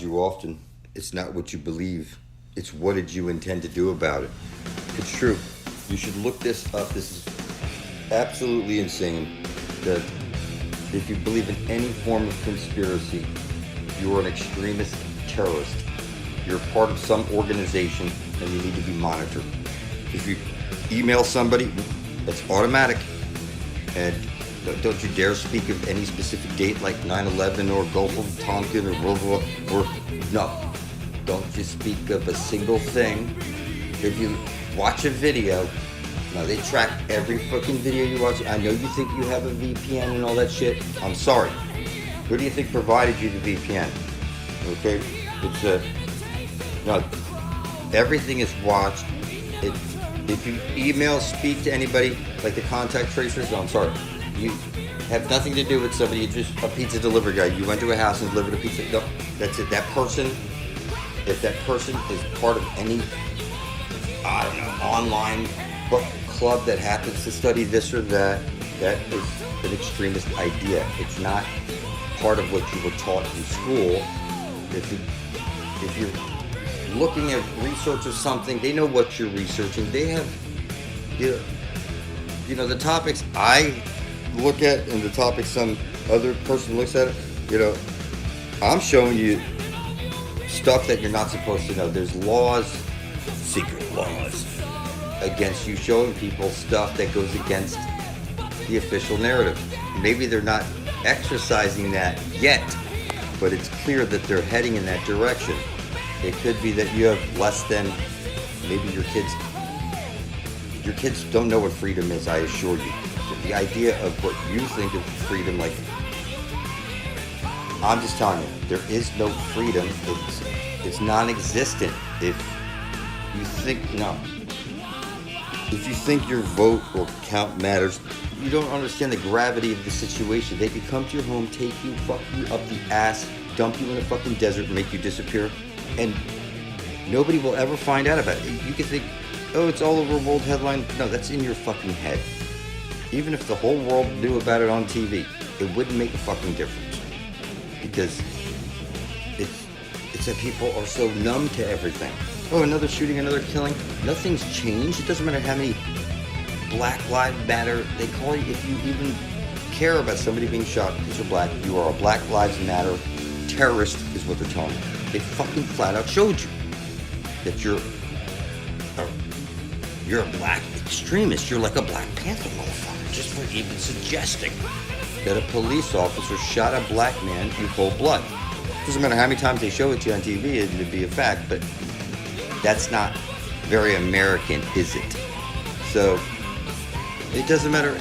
you often, it's not what you believe, it's what did you intend to do about it. It's true. You should look this up. This is absolutely insane. That if you believe in any form of conspiracy, you are an extremist terrorist. You're part of some organization and you need to be monitored. If you email somebody, that's automatic. And don't you dare speak of any specific date like 9/11 or Gulf of Tonkin or World War, or no. Don't just speak of a single thing. If you watch a video, now they track every fucking video you watch. I know you think you have a VPN and all that shit. I'm sorry. Who do you think provided you the VPN? Okay? It's no, everything is watched. If you email, speak to anybody, like the contact tracers, no, I'm sorry. You have nothing to do with somebody, you're just a pizza delivery guy. You went to a house and delivered a pizza. No, that's it. That person, if that person is part of any, I don't know, online book club that happens to study this or that, that is an extremist idea. It's not part of what you were taught in school. If you're looking at research or something, they know what you're researching. They have, you know, the topics I look at and the topics some other person looks at, you know, I'm showing you stuff that you're not supposed to know. There's laws, secret laws, against you showing people stuff that goes against the official narrative. Maybe they're not exercising that yet, but it's clear that they're heading in that direction. It could be that you have less than, maybe your kids don't know what freedom is, I assure you. The idea of what you think of freedom, like, I'm just telling you, there is no freedom. It's non-existent. If you think your vote or count matters, you don't understand the gravity of the situation. They could come to your home, take you, fuck you up the ass, dump you in a fucking desert, and make you disappear, and nobody will ever find out about it. You could think, oh, it's all over world headline. No, that's in your fucking head. Even if the whole world knew about it on TV, it wouldn't make a fucking difference. Because it's that people are so numb to everything. Oh, another shooting, another killing. Nothing's changed. It doesn't matter how many Black Lives Matter they call you. If you even care about somebody being shot because you're black, you are a Black Lives Matter terrorist, is what they're telling you. They fucking flat out showed you that you're a black extremist. You're like a Black Panther motherfucker, just for even suggesting that a police officer shot a black man in cold blood. Doesn't matter how many times they show it to you on TV, it'd be a fact, but that's not very American, is it? So it doesn't matter.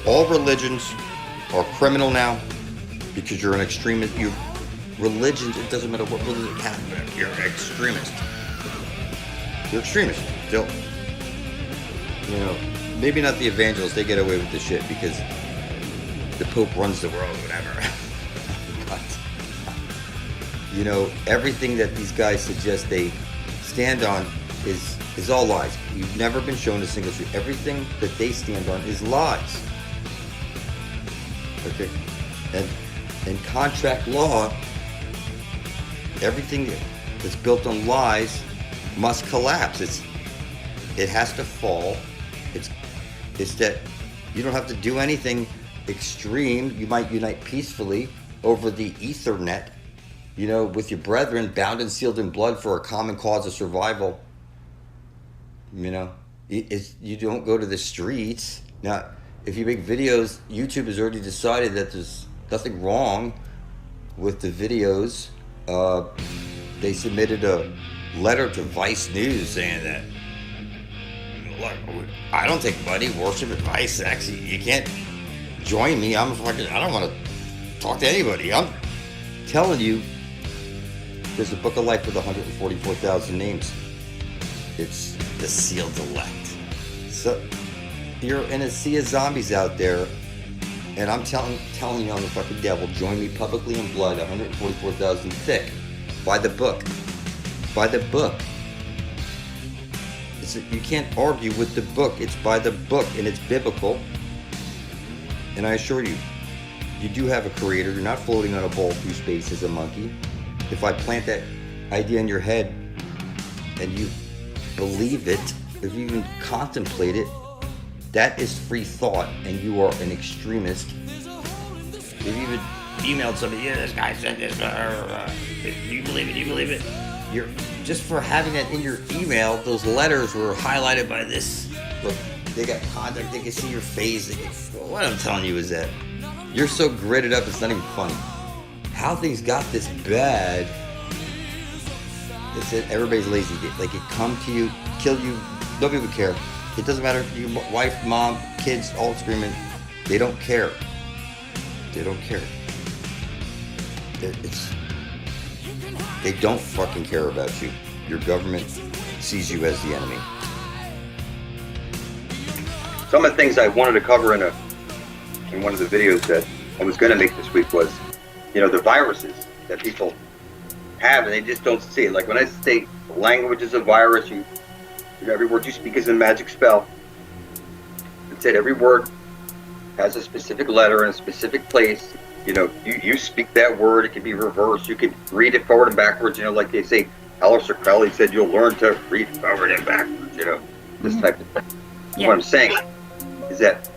All religions are criminal now because you're an extremist. Religions, it doesn't matter what religion, Catholic, you're an extremist. You're extremist. Still, you know, maybe not the evangelists, they get away with the shit because the Pope runs the world, whatever. But, you know, everything that these guys suggest they stand on is all lies. You've never been shown a single truth. Everything that they stand on is lies. Okay? And contract law, everything that's built on lies must collapse. It has to fall. It's that you don't have to do anything extreme. You might unite peacefully over the Ethernet, you know, with your brethren, bound and sealed in blood for a common cause of survival. You know, you don't go to the streets. Now, if you make videos, YouTube has already decided that there's nothing wrong with the videos. They submitted a letter to Vice News saying that, look, I don't take money, worship, advice, sex. You can't join me. I don't want to talk to anybody. I'm telling you, there's a book of life with 144,000 names. It's the sealed elect. So you're in a sea of zombies out there, and I'm telling you, I'm the fucking devil. Join me publicly in blood, 144,000 thick. By the book. By the book. You can't argue with the book. It's by the book, and it's biblical. And I assure you, you do have a creator. You're not floating on a ball through space as a monkey. If I plant that idea in your head and you believe it, if you even contemplate it, that is free thought, and you are an extremist. If you even emailed somebody, yeah, this guy said this, do you believe it? Do you believe it? You're just for having that in your email. Those letters were highlighted by this. Look, they got contact. They can see your face. What I'm telling you is that you're so gridded up, it's not even funny. How things got this bad. It's that everybody's lazy. Like, it come to you, kill you. Nobody would care. It doesn't matter. Your wife, mom, kids, all screaming. They don't care. They don't care. They don't fucking care about you. Your government sees you as the enemy. Some of the things I wanted to cover in one of the videos that I was going to make this week was, the viruses that people have and they just don't see it. Like when I say language is a virus, every word you speak is a magic spell. It said every word has a specific letter in a specific place. You speak that word, it can be reversed. You can read it forward and backwards. Like they say, Alistair Crowley said, you'll learn to read forward and backwards. This type of thing. Yeah. What I'm saying is that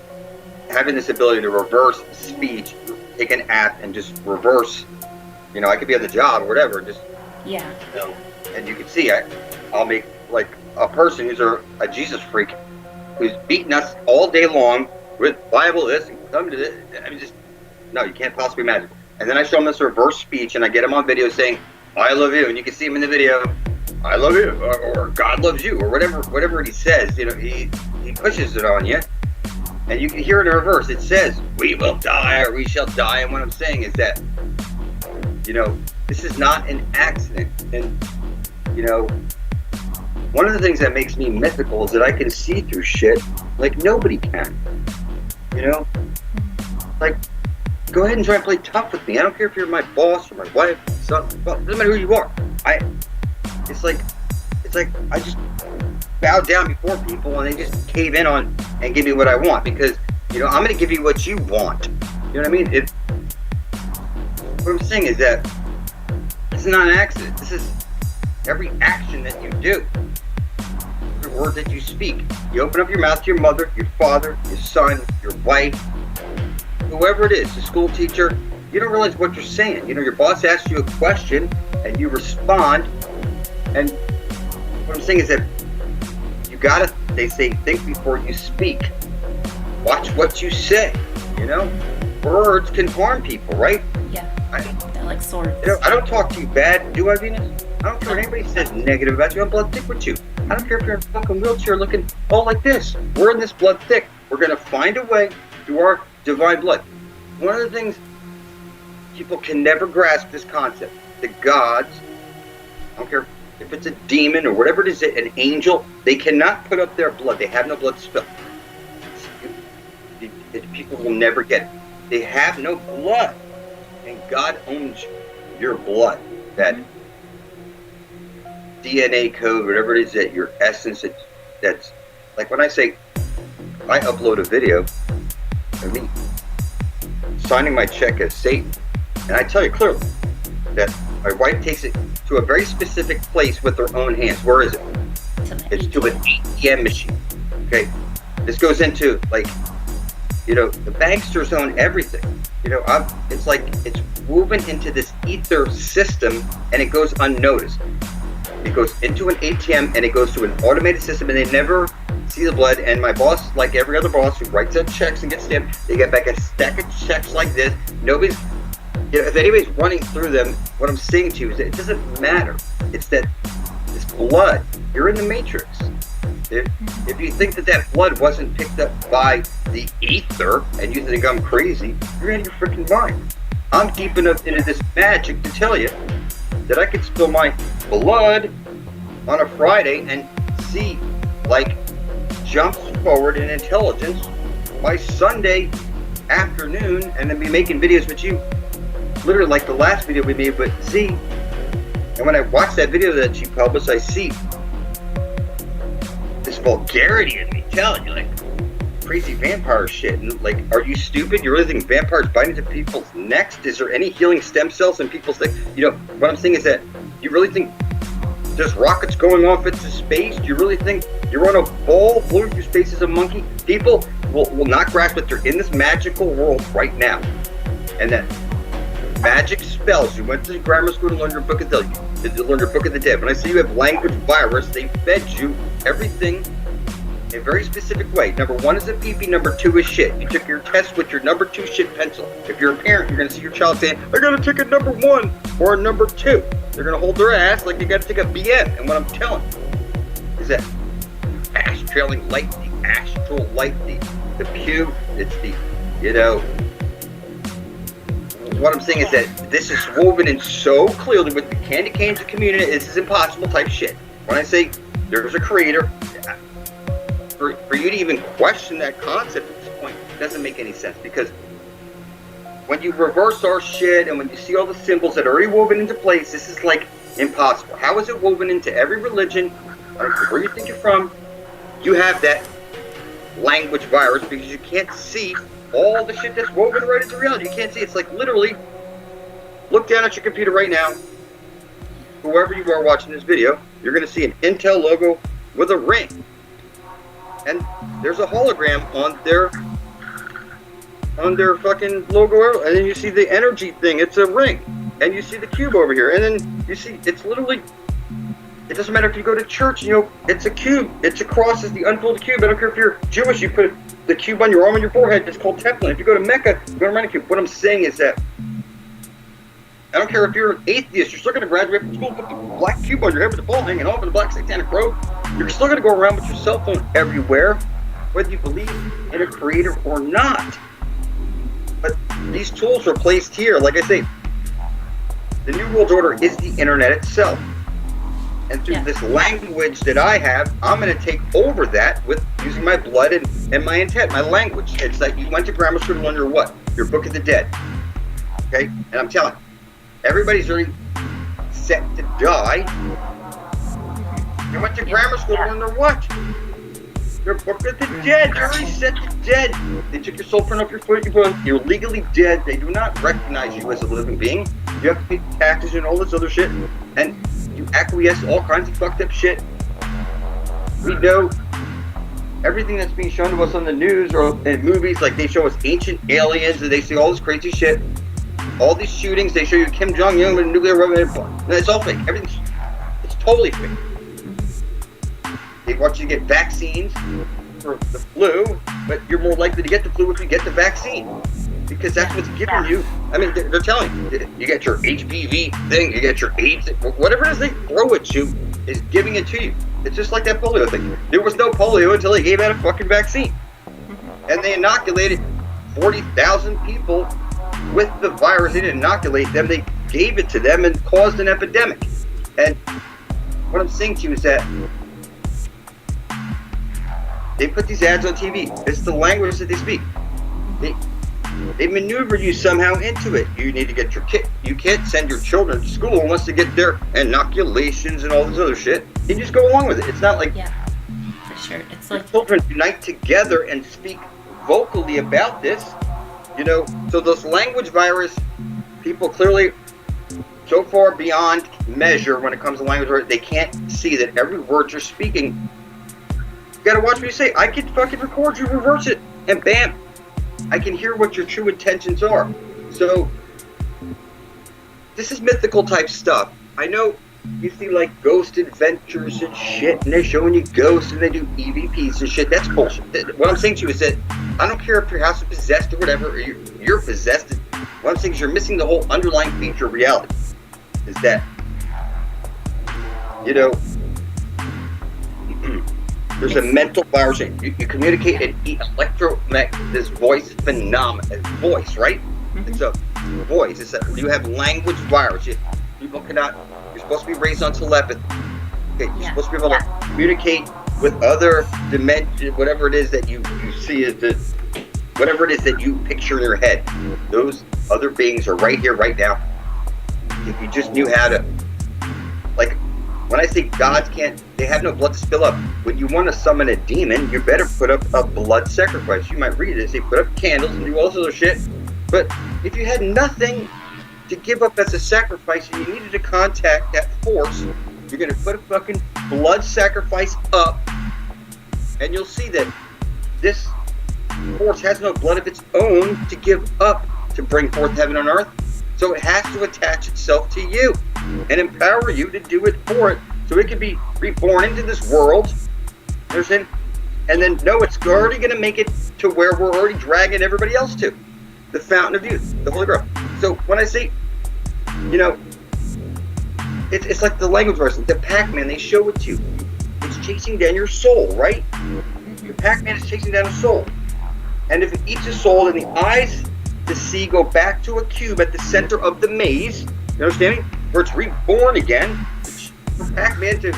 having this ability to reverse speech, take an app and just reverse. I could be on the job or whatever, just and you can see I'll make like a person who's a Jesus freak who's beating us all day long with Bible this and come to this. I mean, no, you can't possibly imagine. And then I show him this reverse speech and I get him on video saying, I love you, and you can see him in the video, I love you, or God loves you, or whatever he says. He pushes it on you, and you can hear it in reverse. It says, we will die or we shall die. And what I'm saying is that, this is not an accident. And, one of the things that makes me mythical is that I can see through shit like nobody can. Like, go ahead and try and play tough with me. I don't care if you're my boss or my wife, son, well, it doesn't matter who you are. It's like I just bow down before people and they just cave in on and give me what I want because, I'm going to give you what you want. You know what I mean? What I'm saying is that this is not an accident. This is every action that you do. Every word that you speak. You open up your mouth to your mother, your father, your son, your wife, whoever it is, the school teacher. You don't realize what you're saying. Your boss asks you a question and you respond. And what I'm saying is that they say, think before you speak. Watch what you say. Words can harm people, right? Yeah. They're like swords. I don't talk to you bad, do I, Venus? I don't care what anybody says negative about you. I'm blood thick with you. I don't care if you're in a fucking wheelchair looking all like this. We're in this blood thick. We're going to find a way through our divine blood. One of the things people can never grasp this concept. The gods, I don't care if it's a demon or whatever it is, an angel, they cannot put up their blood. They have no blood to spill. People will never get it. They have no blood. And God owns your blood. That DNA code, whatever it is, that your essence, that's like when I say I upload a video of me signing my check as Satan, and I tell you clearly that my wife takes it to a very specific place with her own hands. Where is it? It's to an ATM machine. Okay, this goes into like, the banksters own everything. It's like it's woven into this ether system, and it goes unnoticed. It goes into an ATM and it goes to an automated system, and they never see the blood. And my boss, like every other boss who writes out checks and gets stamped, they get back a stack of checks like this. Nobody's, if anybody's running through them, what I'm saying to you is that it doesn't matter. It's that this blood, you're in the matrix. If you think that blood wasn't picked up by the ether and you think I'm crazy, you're in your freaking mind. I'm deep enough into this magic to tell you that I could spill my blood on a Friday and see like jumps forward in intelligence by Sunday afternoon, and then be making videos with you, literally like the last video we made with Z. And when I watch that video that she published, I see this vulgarity in me telling you, like, crazy vampire shit. And like, are you stupid? You really think vampires bite into people's necks? Is there any healing stem cells in people's necks? You know, what I'm saying is that you really think there's rockets going off into space? Do you really think you're on a ball floating through space as a monkey? People will not grasp that they're in this magical world right now. And that magic spells, you went to grammar school to learn your book of the dead. When I say you have language virus, they fed you everything in a very specific way. Number one is a pee-pee, number two is shit. You took your test with your number two shit pencil. If you're a parent, you're going to see your child saying, I got to take a number one or a number two. They're going to hold their ass like they got to take a BM. And what I'm telling is that ash trailing light, the astral light, the pew, it's the, you know, what I'm saying is that this is woven in so clearly with the candy canes of community. This is impossible type shit. When I say there's a creator, for you to even question that concept at this point doesn't make any sense, because when you reverse our shit and when you see all the symbols that are already woven into place, this is like impossible. How is it woven into every religion? I don't care where you think you're from, you have that language virus because you can't see all the shit that's woven right into reality. You can't see. It's like literally, look down at your computer right now. Whoever you are watching this video, you're going to see an Intel logo with a ring. And there's a hologram on their fucking logo, and then you see the energy thing, it's a ring, and you see the cube over here, and then you see, it's literally, it doesn't matter if you go to church, you know, it's a cube, it's a cross, it's the unfolded cube. I don't care if you're Jewish, you put the cube on your arm and your forehead, it's called Teflon. If you go to Mecca, you go around a cube. What I'm saying is that, I don't care if you're an atheist, you're still going to graduate from school, put the black cube on your head with the ball hanging off and the black satanic robe. You're still going to go around with your cell phone everywhere, whether you believe in a creator or not. But these tools are placed here. Like I say, the New World Order is the internet itself. And through this language that I have, I'm going to take over that with using my blood and my intent, my language. It's like you went to grammar school to learn your what? Your Book of the Dead. Okay? And I'm telling you, everybody's already set to die. You went to grammar school to learn their what? Your Book of the Dead. You're already set to dead. They took your soul print off your foot. You're legally dead. They do not recognize you as a living being. You have to pay taxes and all this other shit. And you acquiesce to all kinds of fucked up shit. We know everything that's being shown to us on the news or in movies, like they show us ancient aliens and they see all this crazy shit. All these shootings, they show you Kim Jong-un with a nuclear weapon. No, it's all fake. It's totally fake. They want you to get vaccines for the flu, but you're more likely to get the flu if you get the vaccine. Because that's what's giving you. I mean, they're telling you, you get your HPV thing, you get your AIDS, whatever it is they throw at you is giving it to you. It's just like that polio thing. There was no polio until they gave out a fucking vaccine. And they inoculated 40,000 people with the virus. They didn't inoculate them, they gave it to them and caused an epidemic. And what I'm saying to you is that they put these ads on TV. It's the language that they speak. They maneuver you somehow into it. You need to get your kit. You can't send your children to school unless they get their inoculations and all this other shit. You just go along with it. It's not like for sure. It's like children unite together and speak vocally about this. You know, so those language virus people clearly so far beyond measure when it comes to language virus, they can't see that every word you're speaking. You gotta watch what you say. I can fucking record you, reverse it, and bam. I can hear what your true intentions are. So, this is mythical type stuff. I know you see like ghost adventures and shit, and they're showing you ghosts and they do EVPs and shit. That's bullshit. What I'm saying to you is that I don't care if your house is possessed or whatever, or you're possessed. What I'm saying is you're missing the whole underlying feature of reality. Is that, you know, there's a mental virus. You communicate an this voice phenomenon. Voice, right? It's a voice. It's you have language virus. People cannot. You're supposed to be raised on telepathy. Okay, you're supposed to be able to communicate with other dimensions, whatever it is that you see as the, whatever it is that you picture in your head. Those other beings are right here, right now. If you just knew how to, like, When I say gods can't, they have no blood to spill up. When you want to summon a demon, you better put up a blood sacrifice. You might read it, say put up candles and do all this other shit. But if you had nothing to give up as a sacrifice and you needed to contact that force, you're going to put a fucking blood sacrifice up, and you'll see that this force has no blood of its own to give up to bring forth heaven on earth. So it has to attach itself to you and empower you to do it for it, so it can be reborn into this world. Understand? And then know it's already going to make it to where we're already dragging everybody else to. The fountain of youth, the Holy Grail. So when I say, you know, it's like the language version, the Pac-Man, they show it to you. It's chasing down your soul, right? Your Pac-Man is chasing down a soul. And if it eats a soul, then the eyes to see go back to a cube at the center of the maze, you understand me? Where it's reborn again, for Pac-Man to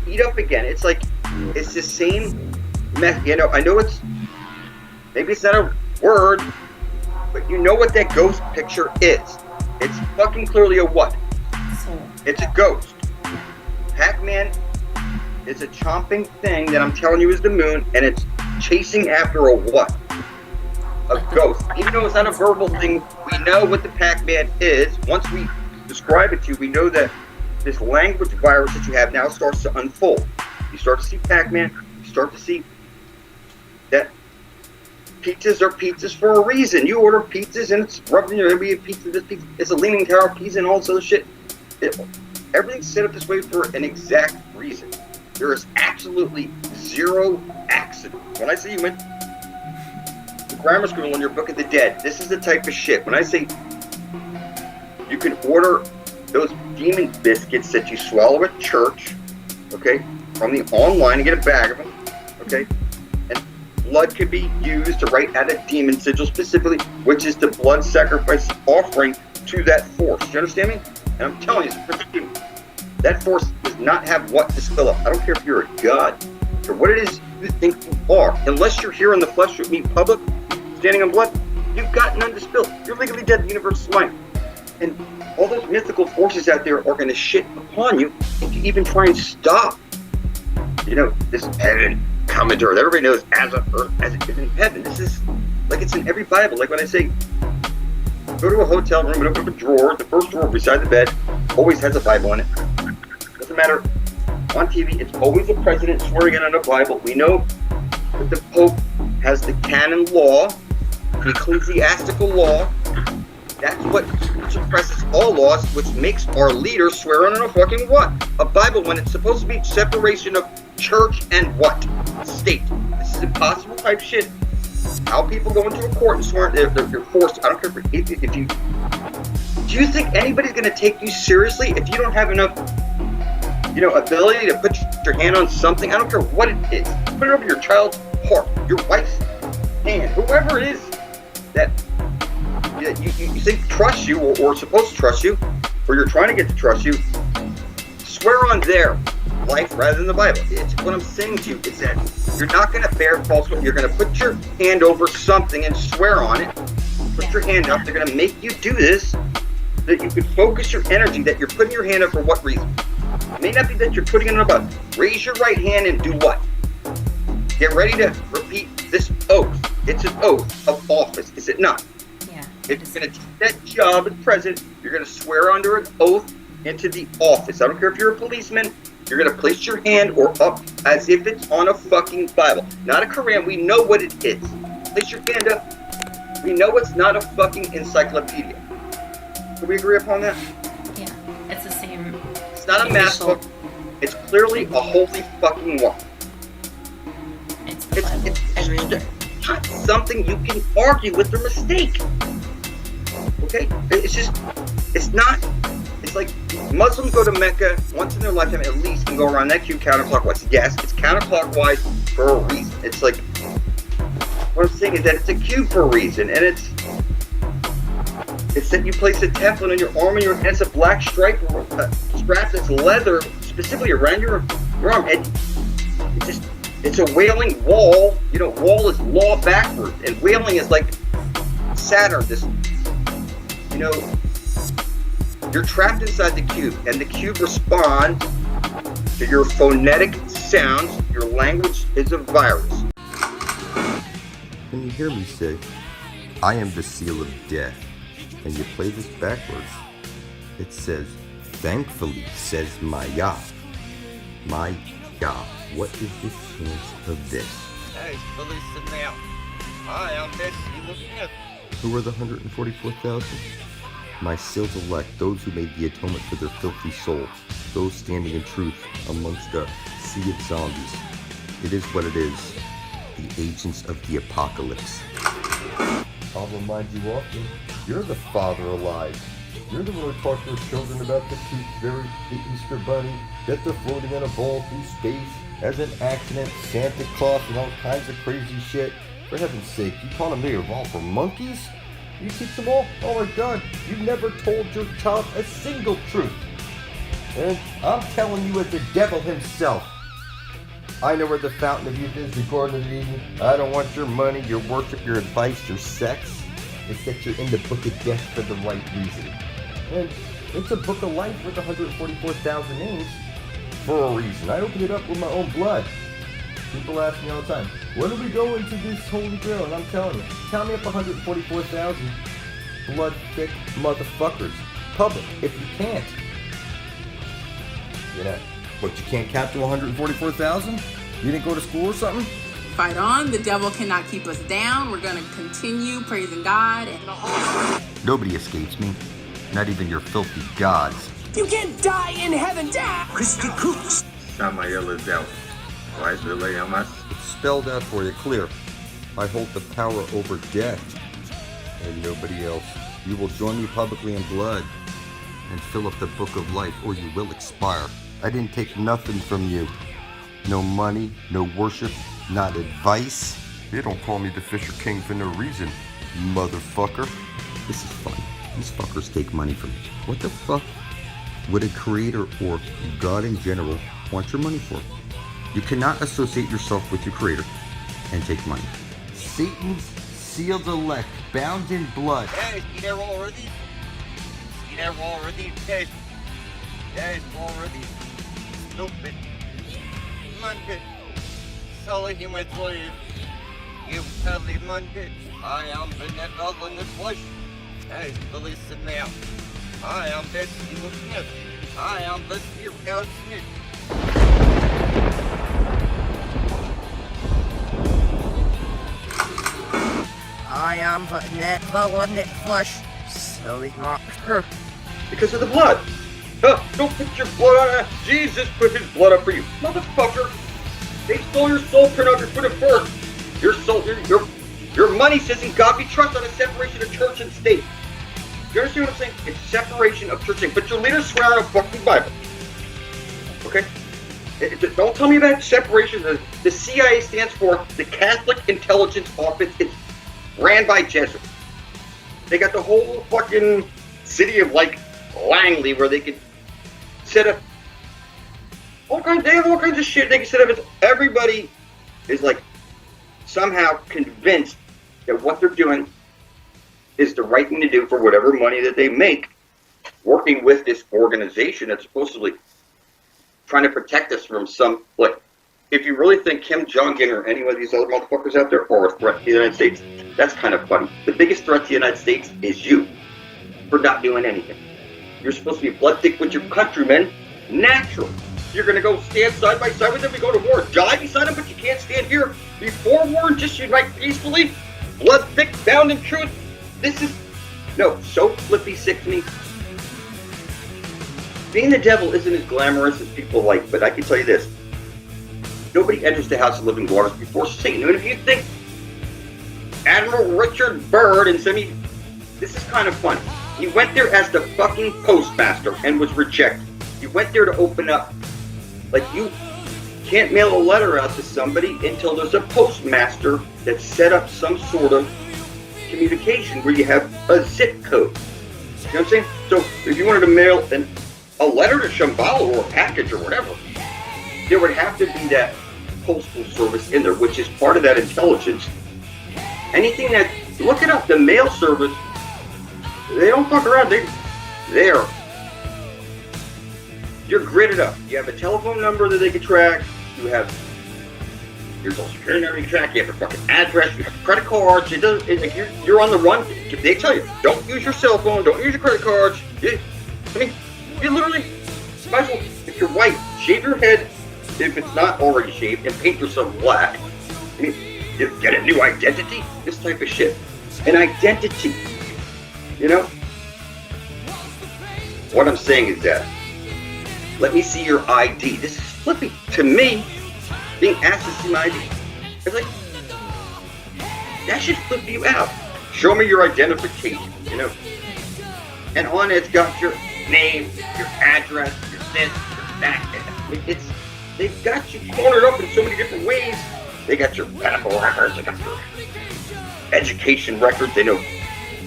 eat up again. It's like, it's the same mess. You know, I know it's, maybe it's not a word, but you know what that ghost picture is. It's fucking clearly a what? Soul. It's a ghost. Pac-Man is a chomping thing that I'm telling you is the moon, and it's chasing after a what? A ghost. Even though it's not a verbal thing, we know what the Pac-Man is. Once we describe it to you, we know that this language virus that you have now starts to unfold. You start to see Pac-Man, you start to see that pizzas are pizzas for a reason. You order pizzas and it's rubbing your maybe a pizza, this pizza, it's a Leaning Tower pizza and all this other shit. Everything's set up this way for an exact reason. There is absolutely zero accident. When I say you went to grammar school and you're Book of the Dead, this is the type of shit. When I say you can order those demon biscuits that you swallow at church, okay, from the online and get a bag of them, okay, and blood could be used to write out a demon sigil specifically, which is the blood sacrifice offering to that force. Do you understand me? And I'm telling you, that force does not have what to spill up. I don't care if you're a god or what it is you think you are. Unless you're here in the flesh with me in public, standing on blood, you've got none to spill. You're legally dead. The universe is mine. And all those mythical forces out there are going to shit upon you if you even try and stop. You know, this heaven coming to earth. Everybody knows as on earth as it is in heaven. This is like it's in every Bible. Like when I say, go to a hotel room and open up a drawer, the first drawer beside the bed always has a Bible in it. Doesn't matter. On TV, it's always a president swearing in on a Bible. We know that the Pope has the canon law, the ecclesiastical law. That's what suppresses all laws, which makes our leaders swear on a fucking what? A Bible, when it's supposed to be separation of church and what? State. This is impossible type shit. How people go into a court and swear, they're forced. I don't care if you. Do you think anybody's going to take you seriously if you don't have enough, you know, ability to put your hand on something? I don't care what it is. Put it over your child's heart, your wife's hand, whoever it is that you think trusts you or supposed to trust you, or you're trying to get to trust you. Swear on their life rather than the Bible. It's what I'm saying to you is that you're not going to bear false witness. You're going to put your hand over something and swear on it. Put your hand up. They're going to make you do this, that you can focus your energy, that you're putting your hand up for what reason? It may not be that you're putting it above. Raise your right hand and do what? Get ready to repeat this oath. It's an oath of office, is it not? Yeah. If you're going to take that job as president, you're going to swear under an oath into the office. I don't care if you're a policeman. You're going to place your hand or up as if it's on a fucking Bible. Not a Quran. We know what it is. Place your hand up. We know it's not a fucking encyclopedia. Can we agree upon that? Yeah. It's the same. It's not a math book. It's clearly a holy fucking one. It's the Bible. Everywhere. Not something you can argue with or mistake. Okay? It's just, it's not, it's like Muslims go to Mecca once in their lifetime at least and go around that cube counterclockwise. Yes, it's counterclockwise for a reason. It's like, what I'm saying is that it's a cube for a reason, and it's that you place a Teflon on your arm and it's a black stripe or a strap that's leather specifically around your arm. And it's a wailing wall. You know, wall is law backwards, and wailing is like Saturn. This, you know, you're trapped inside the cube, and the cube responds Your phonetic sounds, your language is a virus. When you hear me say, I am the seal of death, and you play this backwards, it says, thankfully, says Maya. My God, what is the chance of this? Hey, listen now. I am this evil gift. Who are the 144,000? My sealed elect, those who made the atonement for their filthy soul, those standing in truth amongst a sea of zombies. It is what it is, the agents of the apocalypse. I'll remind you often, you're the father alive. You're the one who taught your children about the tooth fairy, the Easter bunny, that they're floating on a ball through space, as an accident, Santa Claus, and all kinds of crazy shit. For heaven's sake, you taught them they evolved from monkeys? You teach them all? Oh my God, you've never told your child a single truth. And I'm telling you as the devil himself. I know where the fountain of youth is, the Garden of Eden. I don't want your money, your worship, your advice, your sex. It's that you're in the book of death for the right reason. And it's a book of life with 144,000 names for a reason. I opened it up with my own blood. People ask me all the time, when are we going to this Holy Grail? And I'm telling you, count me up 144,000 blood-thick motherfuckers. Public, if you can't. You know, but you can't count to 144,000? You didn't go to school or something? Fight on. The devil cannot keep us down. We're going to continue praising God. Nobody escapes me. Not even your filthy gods. You can't die in heaven, Dad! Christy Cooks! Samael is out. Why is it lay on us? It's spelled out for you clear. I hold the power over death and nobody else. You will join me publicly in blood and fill up the book of life, or you will expire. I didn't take nothing from you. No money, no worship, not advice. You don't call me the Fisher King for no reason, motherfucker. This is fun. These fuckers take money from me. What the fuck would a creator or God in general want your money for? You cannot associate yourself with your creator and take money. Satan's sealed elect, bound in blood. Hey, you there already? You there already? Hey, there's already. Stupid. Monkey. Sully him with slave. You silly monkey. I am the devil in the flesh. Hey, listen now. I am this evil smith. I am the fear smith. I am the devil in the flesh. Silly monster. Because of the blood. Don't put your blood on it. Jesus put his blood up for you. Motherfucker. They stole your soul pornography for the first. Your soul, your money says in God we trust on a separation of church and state. You understand what I'm saying? It's separation of church and state. But your leaders swear on a fucking Bible. Okay? Don't tell me about separation. The CIA stands for the Catholic Intelligence Office. It's ran by Jesuits. They got the whole fucking city of like Langley where they could set up they have all kinds of shit they can set up. Everybody is like somehow convinced that what they're doing is the right thing to do for whatever money that they make, working with this organization that's supposedly trying to protect us from some, like, if you really think Kim Jong-un or any of these other motherfuckers out there are a threat to the United States, that's kind of funny. The biggest threat to the United States is you, for not doing anything. You're supposed to be blood thick with your countrymen, natural. You're going to go stand side by side with them, we go to war, die beside them, but you can't stand here before war and just unite peacefully, blood thick, bound in truth. This is, no, so flippy sick to me. Being the devil isn't as glamorous as people like, but I can tell you this. Nobody enters the House of Living Waters before Satan. And if you think Admiral Richard Byrd and this is kind of fun. He went there as the fucking postmaster and was rejected. He went there to open up. Like, you can't mail a letter out to somebody until there's a postmaster that set up some sort of communication where you have a zip code. You know what I'm saying? So if you wanted to mail a letter to Shambhala or a package or whatever, there would have to be that postal service in there, which is part of that intelligence. Anything that, look it up, the mail service, they don't fuck around. They're You're gridded up. You have a telephone number that they can track. You have your social security number you can track. You have a fucking address. You have credit cards. You're on the run. They tell you, don't use your cell phone. Don't use your credit cards. You literally might as well, if you're white, shave your head if it's not already shaved and paint yourself black. You get a new identity. This type of shit. An identity. You know? What I'm saying is that, let me see your ID. This is flippy. To me, being asked to see my ID, it's like, that should flip you out. Show me your identification, you know? And on it's got your name, your address, your this, your that. They've got you cornered up in so many different ways. They got your medical records, they got your education records, they know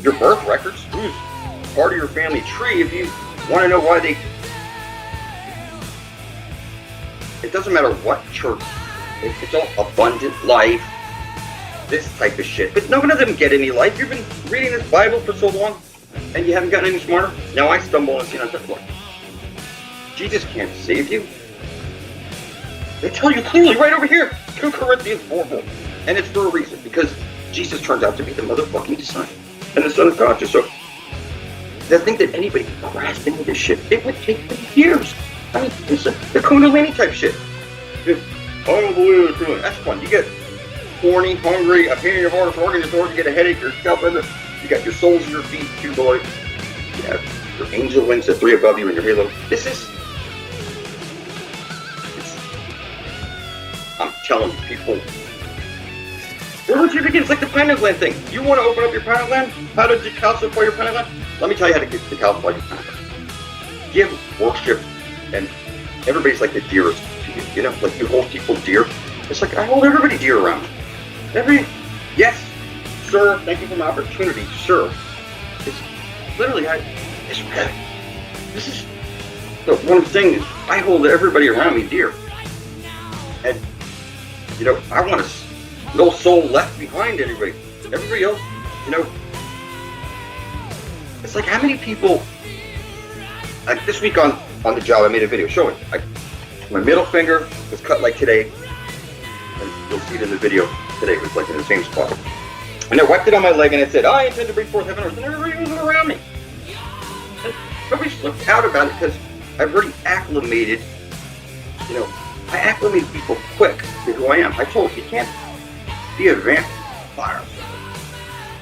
your birth records, who's part of your family tree. If you want to know why it doesn't matter what church, it's all abundant life, this type of shit. But none of them get any life. You've been reading this Bible for so long, and you haven't gotten any smarter. Now I stumble and see on this one. Jesus can't save you. They tell you clearly right over here, 2 Corinthians 4:4. And it's for a reason, because Jesus turns out to be the motherfucking Son, and the Son of God. So, I think that anybody can grasp into this shit. It would take them years. I mean, it's the Kundalini type shit. I don't believe the Kundalini. That's fun. You get horny, hungry, a pain in your heart, organ disorder, you get a headache, your scalp, you got your soles in your feet, too, boy. You have your angel wings, the 3 above you, and your halo. I'm telling you, people. Where would you begin? It's like the pineal gland thing. You want to open up your pineal gland? How to decalcify your pineal gland? Let me tell you how to decalcify your pineal gland. Give worship, and everybody's like the dearest to you. You know, like you hold people dear. It's like I hold everybody dear around. Yes, sir. Thank you for my opportunity, sir. It's literally, this is what I'm saying is I hold everybody around me dear, and you know I want to. No soul left behind, anybody. Everybody else, you know. It's like how many people, like this week on the job, I made a video showing, my middle finger was cut like today, and you'll see it in the video today, it was like in the same spot. And I wiped it on my leg and it said, I intend to bring forth heaven and earth, and everybody was around me. And nobody flipped out about it because I've already acclimated, you know, I acclimate people quick to who I am. I told you can't be a vampire.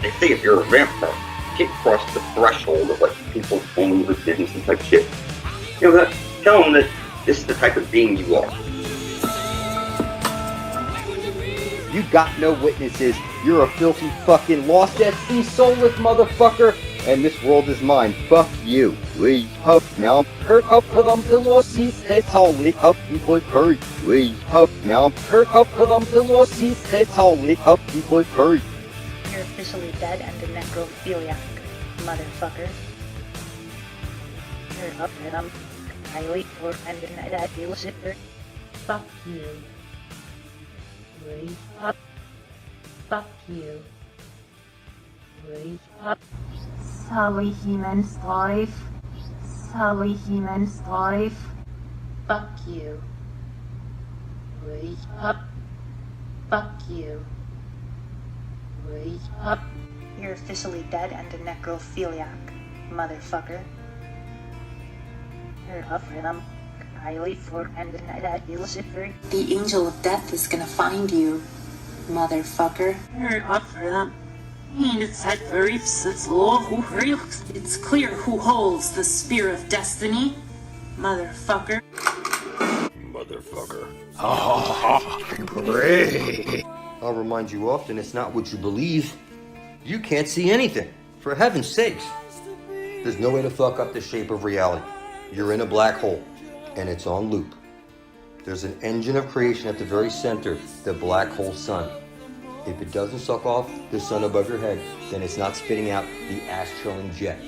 They say if you're a vampire, you can't cross the threshold of like people owning the business and type shit. You know that? Tell them that this is the type of being you are. You got no witnesses. You're a filthy fucking lost at sea soulless motherfucker. And this world is mine. Fuck you. We up now. Hurt up for them pillow seats. It's all lit up. People hurry. We up now. Hurt up for them pillow seats. It's all lit up. People hurry. You're officially dead and a necrophiliac, motherfucker. You're up and I wait for and that you'll sit there. Fuck you. Wait up. Fuck you. Wait up. Sally Heman's life. Sally Heman's life. Fuck you. Wait up. Fuck you. Wait up. You're officially dead and a necrophiliac, motherfucker. You're up and I wait for and that you'll sit there. The angel of death is gonna find you, motherfucker. You're up for them. It's clear who holds the spear of destiny, motherfucker. Motherfucker. I'll remind you often, it's not what you believe. You can't see anything. For heaven's sakes. There's no way to fuck up the shape of reality. You're in a black hole, and it's on loop. There's an engine of creation at the very center, the black hole sun. If it doesn't suck off the sun above your head, then it's not spitting out the ash-trilling jet.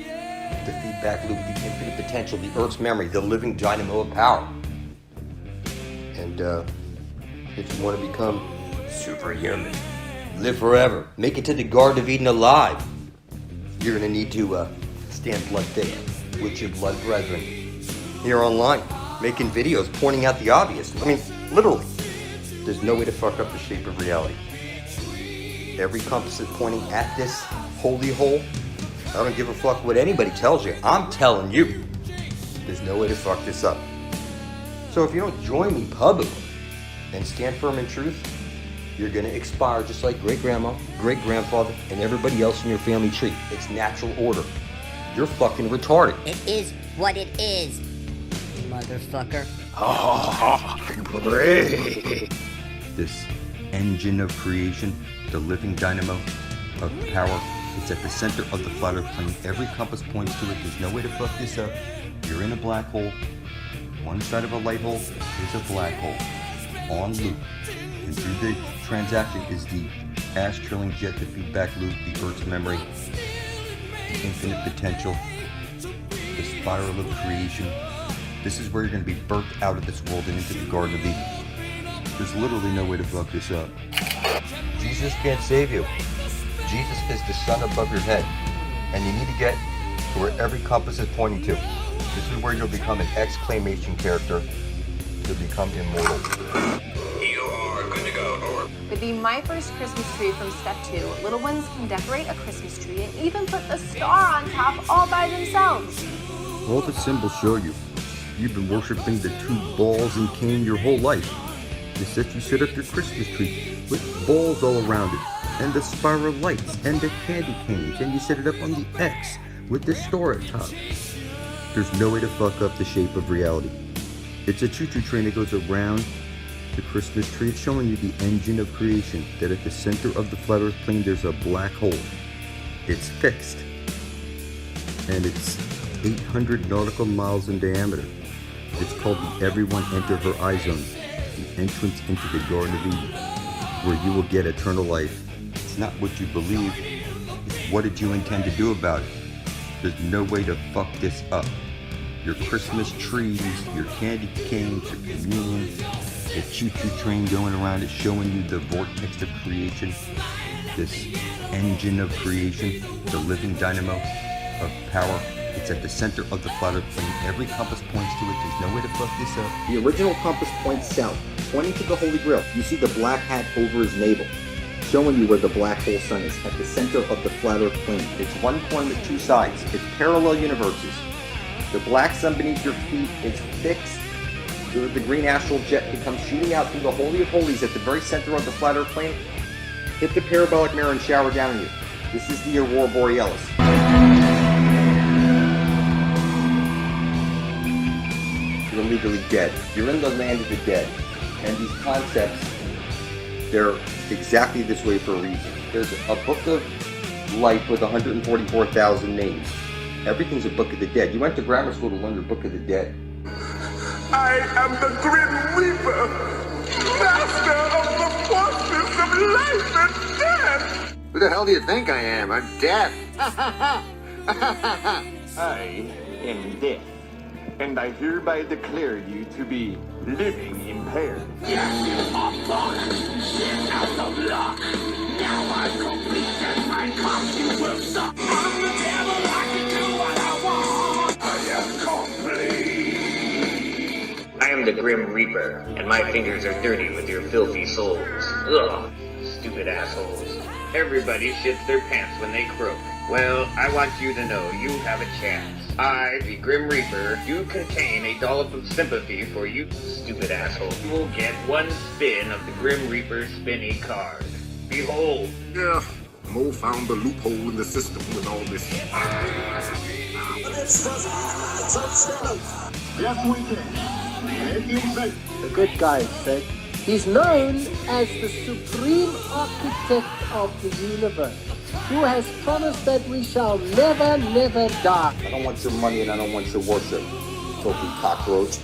The feedback loop, the infinite potential, the Earth's memory, the living dynamo of power. And if you want to become superhuman, live forever, make it to the Garden of Eden alive, you're going to need to stand blood thick with your blood brethren. Here online, making videos pointing out the obvious. I mean, literally. There's no way to fuck up the shape of reality. Every compass is pointing at this holy hole. I don't give a fuck what anybody tells you. I'm telling you. There's no way to fuck this up. So if you don't join me publicly and stand firm in truth, you're gonna expire just like great-grandma, great-grandfather, and everybody else in your family tree. It's natural order. You're fucking retarded. It is what it is, motherfucker. This engine of creation, the living dynamo of power, it's at the center of the flat earth plane. Every compass points to it. There's no way to fuck this up. You're in a black hole. One side of a light hole is a black hole on loop. And through the transaction is the ash trilling jet, the feedback loop, the Earth's memory, the infinite potential, the spiral of creation. This is where you're going to be birthed out of this world and into the Garden of Eden. There's literally no way to fuck this up. Jesus can't save you. Jesus is the sun above your head. And you need to get to where every compass is pointing to. This is where you'll become an exclamation character. You'll become immortal. You are good to go. With the My First Christmas Tree from Step 2, little ones can decorate a Christmas tree and even put a star on top all by themselves. All the symbols show you. You've been worshiping the two balls and cane your whole life. They said you set up your Christmas tree with balls all around it, and the spiral lights, and the candy canes, and you set it up on the X with the star at top. There's no way to fuck up the shape of reality. It's a choo-choo train that goes around the Christmas tree. It's showing you the engine of creation, that at the center of the flat earth plane there's a black hole. It's fixed, and it's 800 nautical miles in diameter. It's called the Everyone Enter Her Eye Zone, the entrance into the Garden of Eden, where you will get eternal life. It's not what you believe, it's what did you intend to do about it. There's no way to fuck this up. Your Christmas trees, your candy canes, your communion, the choo-choo train going around, it's showing you the vortex of creation, this engine of creation, the living dynamo of power. It's at the center of the flat earth plane. Every compass points to it. There's no way to fuck this up. The original compass points south, pointing to the Holy Grail. You see the black hat over his navel, showing you where the black hole sun is, at the center of the flat earth plane. It's one coin with two sides. It's parallel universes. The black sun beneath your feet is fixed. The green astral jet can come shooting out through the Holy of Holies at the very center of the flat earth plane. Hit the parabolic mirror and shower down on you. This is the Aurora Borealis. You're legally dead. You're in the land of the dead. And these concepts, they're exactly this way for a reason. There's a book of life with 144,000 names. Everything's a book of the dead. You went to grammar school to learn the book of the dead. I am the Grim Reaper, master of the forces of life and death. Who the hell do you think I am? I'm death. I am death, and I hereby declare you to be living impaired. Yes, of course. Get out of luck. Now I'm complete and my costume will suck. I'm the devil, I can do what I want. I am complete. I am the Grim Reaper, and my fingers are dirty with your filthy souls. Ugh, stupid assholes. Everybody shits their pants when they croak. Well, I want you to know you have a chance. I, the Grim Reaper, do contain a dollop of sympathy for you stupid assholes. You will get one spin of the Grim Reaper spinny card. Behold. Yeah, Mo found the loophole in the system with all this. Yes, we can. The good guy said he's known as the supreme architect of the universe, who has promised that we shall never, never die. I don't want your money and I don't want your worship, filthy cockroach.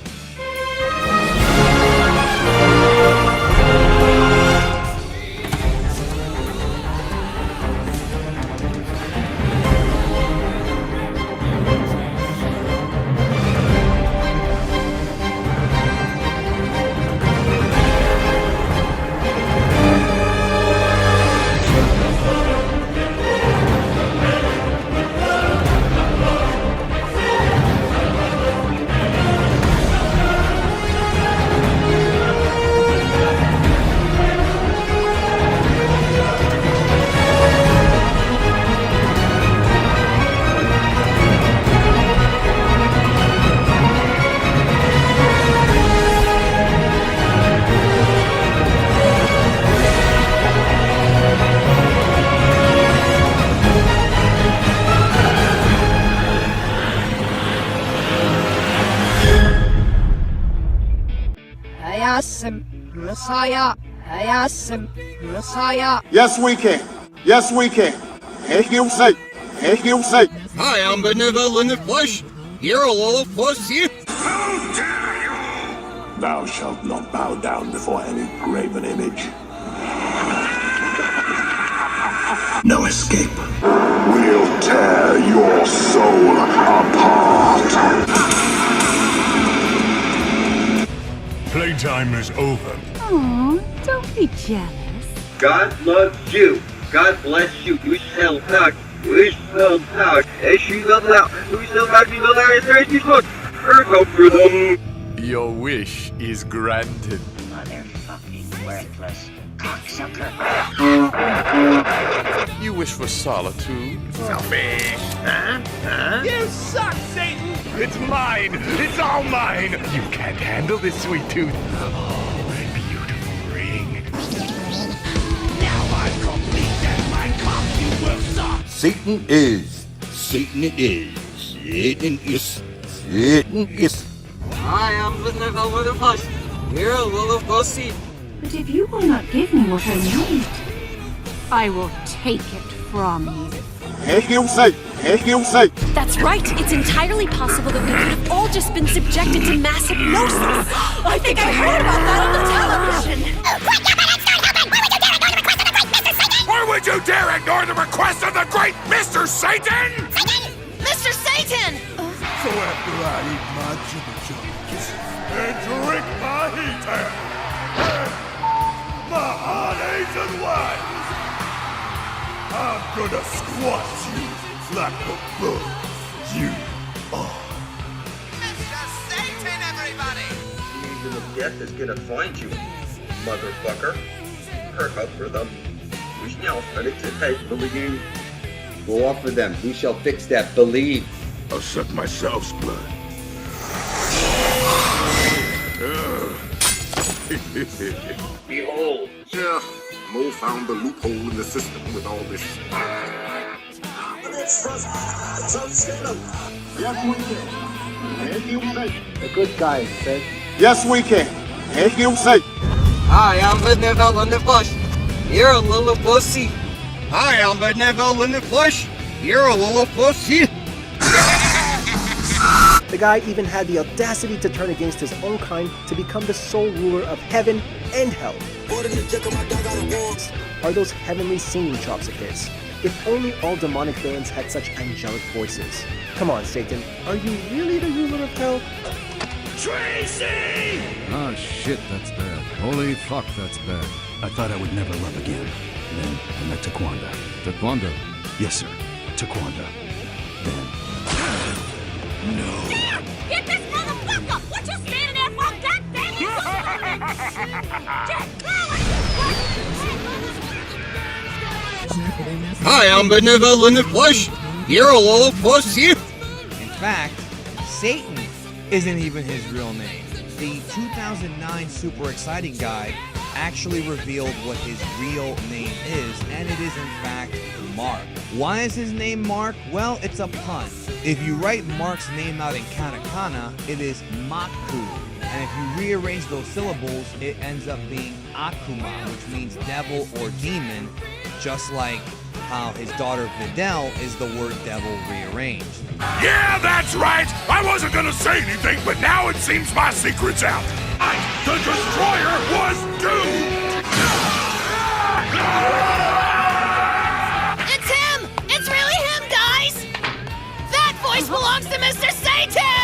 Hayasim, Messiah, Hayasim, Messiah. Yes, we can. Yes, we can. Heck you say. Heck you say. I am benevolent in the flesh. You're a little pussy. Thou shalt not bow down before any graven image. No escape. We'll tear your soul apart. Playtime is over. Aw, don't be jealous. God loves you. God bless you. We shall not. We shall not. As she will out. We shall not be the last race before. Go for them. Your wish is granted. Motherfucking worthless cocksucker. You wish for solitude? Selfish. Huh? You suck, Satan! It's mine! It's all mine! You can't handle this sweet tooth. Oh, beautiful ring. Now I'm complete and my cock you will suck. Satan is. Satan it is. Satan is. Satan is. I am benevolent in the flesh. You're a little pussy. But if you will not give me what I need, I will take it from you. Heck you say. Heck you say. That's right. It's entirely possible that we could have all just been subjected to mass hypnosis. I think I heard about that on the television. Why would you dare ignore the request of the great Mr. Satan? Mr. Satan! So after I eat my jibber jabber and drink my heat and my hot Asian wife, I'm gonna squash you like the bug you are. Mr. Satan, everybody! The angel of death is gonna find you, motherfucker. Hurt up for them. We shall ready to take the game. Go off for them. We shall fix that. Believe. I'll suck myself's blood. Behold. Yeah, Mo found the loophole in the system with all this. The good guy said. Yes, we can. Heck you say. I am benevolent in the flesh. You're a little pussy. I am benevolent in the flesh. You're a little pussy. The guy even had the audacity to turn against his own kind to become the sole ruler of heaven and hell. Are those heavenly singing chops of his? If only all demonic villains had such angelic voices. Come on, Satan, are you really the ruler of hell? Tracy! Ah, shit, that's bad. Holy fuck, that's bad. I thought I would never love again. Then I met Taquanda. Taquanda? Yes, sir. Taquanda. Then... No. Damn! Get this motherfucker! What you standing there for? God damn it! I am benevolent in the flesh. You're a little pussy. In fact, Satan isn't even his real name. The 2009 Super Exciting Guide actually revealed what his real name is, and it is in fact Mark. Why is his name Mark? Well, it's a pun. If you write Mark's name out in katakana, it is Maku. And if you rearrange those syllables, it ends up being Akuma, which means devil or demon, just like how his daughter Videl is the word devil rearranged. Yeah, that's right! I wasn't gonna say anything, but now it seems my secret's out. The Destroyer was doomed! It's him! It's really him, guys! That voice belongs to Mr. Satan!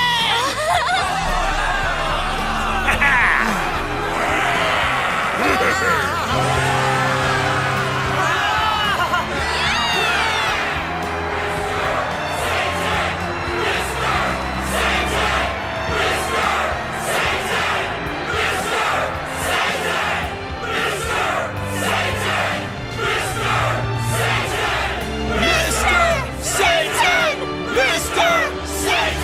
Mr. Satan! Mr. Satan!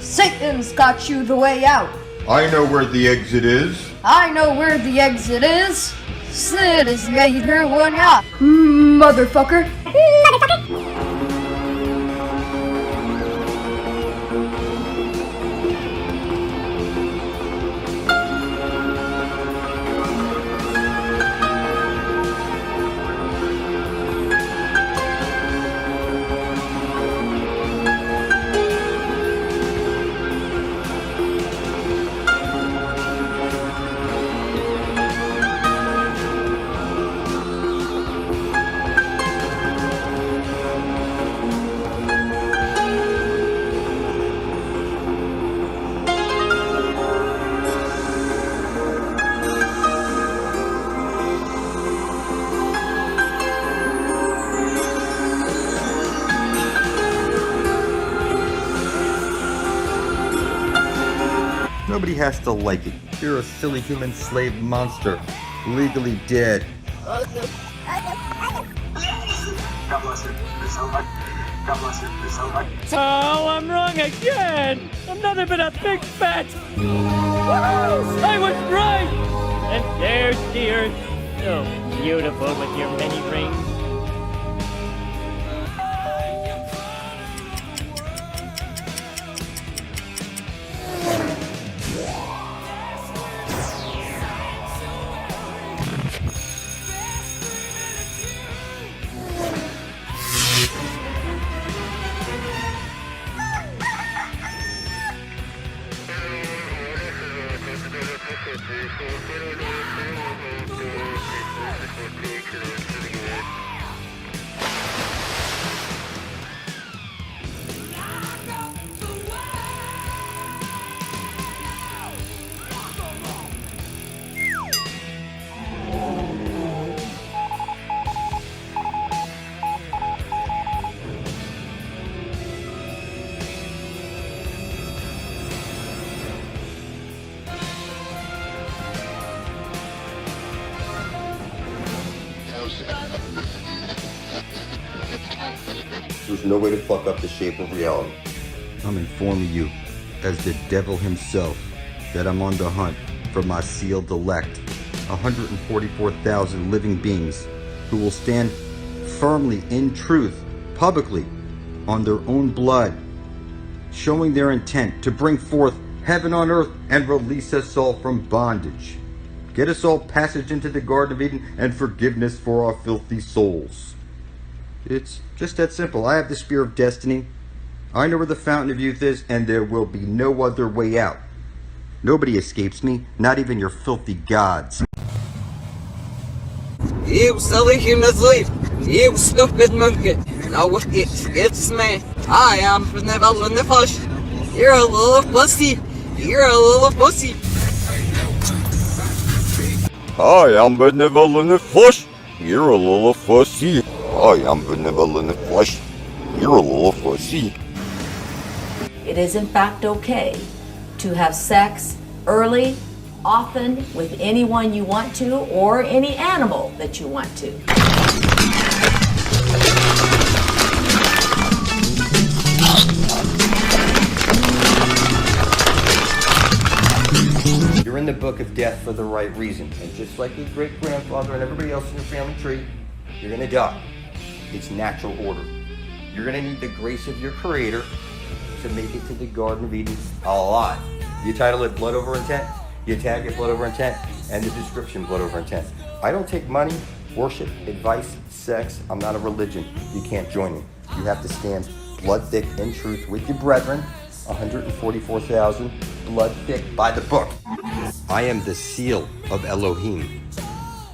Satan's got you the way out. I know where the exit is. I know where the exit is. Sid is getting her one out. Motherfucker. Nobody has to like it. You're a silly human slave monster, legally dead. God bless you. God bless you. Oh, I'm wrong again! I'm nothing but a big fat... I was right! And there's the Earth, so beautiful with your many rings. There's no way to fuck up the shape of reality. I'm informing you, as the devil himself, that I'm on the hunt for my sealed elect, 144,000 living beings who will stand firmly in truth, publicly, on their own blood, showing their intent to bring forth heaven on earth and release us all from bondage. Get us all passage into the Garden of Eden and forgiveness for our filthy souls. It's just that simple. I have the Spear of Destiny. I know where the Fountain of Youth is, and there will be no other way out. Nobody escapes me, not even your filthy gods. You silly human slave! You stupid monkey! No, it's me. I am Neville in the flesh. You're a little pussy. You're a little pussy. I am Benevolent in the flesh. You're a little fussy. I am Benevolent in the flesh. You're a little fussy. It is in fact okay to have sex early, often, with anyone you want to, or any animal that you want to. You're in the book of death for the right reason. And just like your great-grandfather and everybody else in your family tree, you're gonna die. It's natural order. You're gonna need the grace of your Creator to make it to the Garden of Eden alive. You title it Blood Over Intent, you tag it Blood Over Intent, and the description Blood Over Intent. I don't take money, worship, advice, sex. I'm not a religion. You can't join me. You have to stand blood thick in truth with your brethren, 144,000 blood thick by the book. I am the seal of Elohim.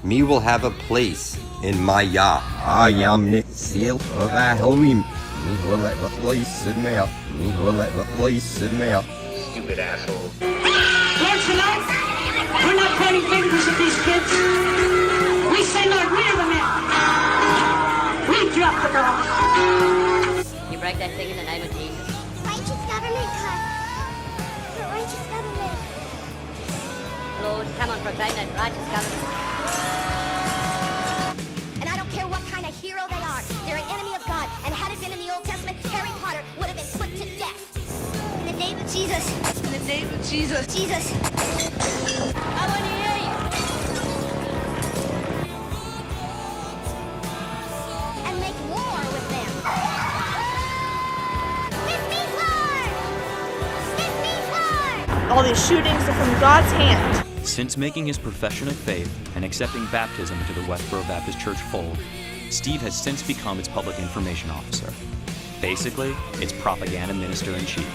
Me will have a place in my Yah. I am the seal of Elohim. Me will have a place in my Yah. Me will have a place in my Yah. Stupid asshole. Lord, tonight, we're not pointing fingers at these kids. We say, Lord, we're the men. We drop the ball. You break that thing in the name of Jesus. Righteous government, the righteous government. Lord, come on, proclaim that righteous government. And I don't care what kind of hero they are. They're an enemy of God. And had it been in the Old Testament, Harry Potter would have been put to death. In the name of Jesus. Jesus. In the name of Jesus. Jesus. I want to hear you. And make war with them. This means war! This means war! All these shootings are from God's hand. Since making his profession of faith and accepting baptism into the Westboro Baptist Church fold, Steve has since become its public information officer. Basically, its propaganda minister-in-chief.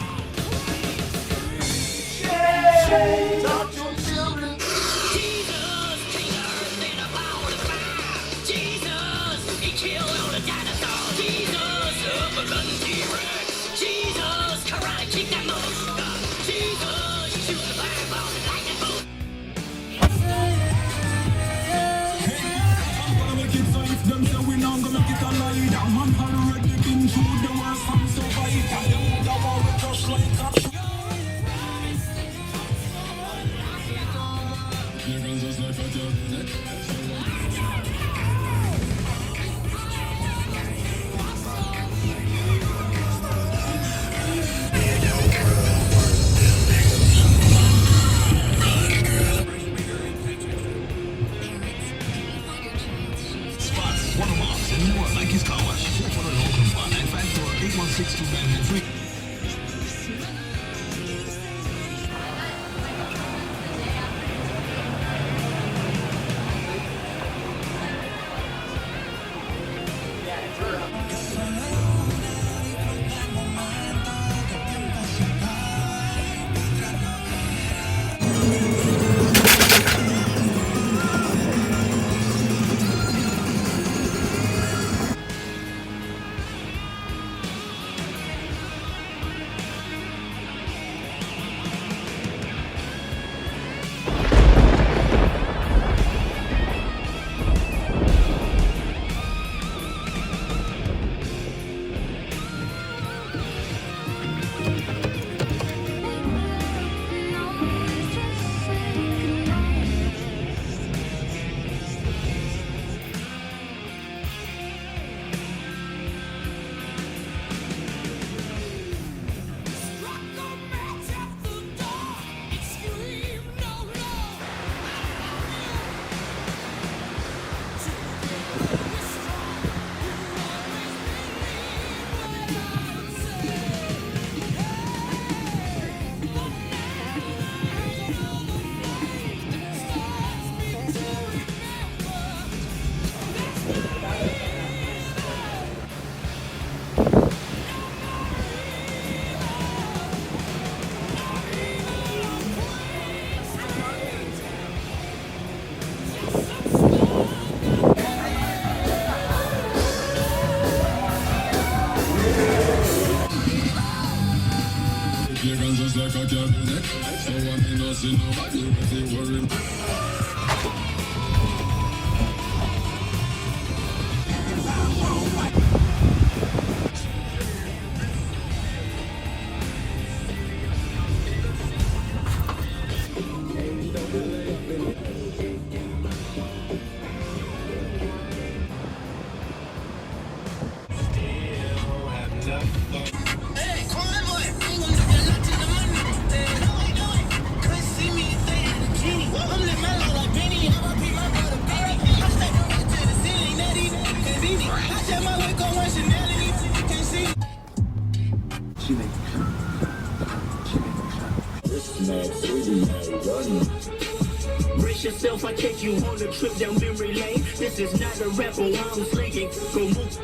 Brace yourself, I take you on a trip down memory lane. This is not a rapper, I'm slinging. Go move.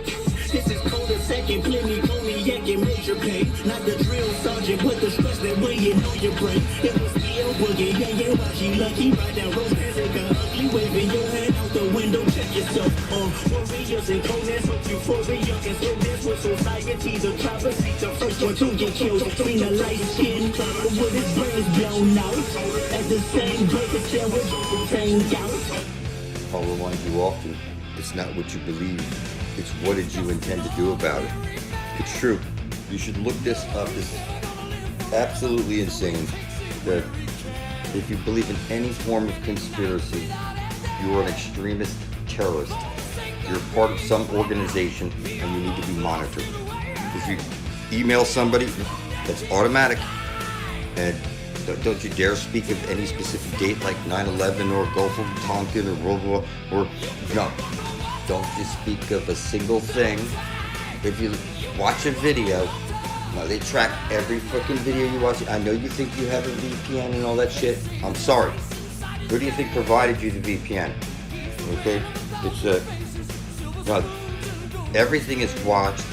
This is cold a second, plenty cognac and major pain. Not the drill sergeant, but the stress that weighing on your brain. It was still boogie, yeah, watch you lucky. Right down road, passing got ugly, waving your hand out the window. Check yourself. Warriors and coldness, hope euphoria and slowness with society's a driver seat. The first one to get killed, seen a light skin with his brains blown out. At the same break, the sandwich hang out. I'll remind you often, it's not what you believe, it's what did you intend to do about it. It's true. You should look this up. This is absolutely insane. That if you believe in any form of conspiracy, you are an extremist terrorist. You're part of some organization and you need to be monitored. If you email somebody, that's automatic. And don't you dare speak of any specific date like 9/11 or Gulf of Tonkin or World War, or no. Don't just speak of a single thing. If you watch a video, now they track every fucking video you watch. I know you think you have a VPN and all that shit. I'm sorry. Who do you think provided you the VPN? Okay? It's no, everything is watched.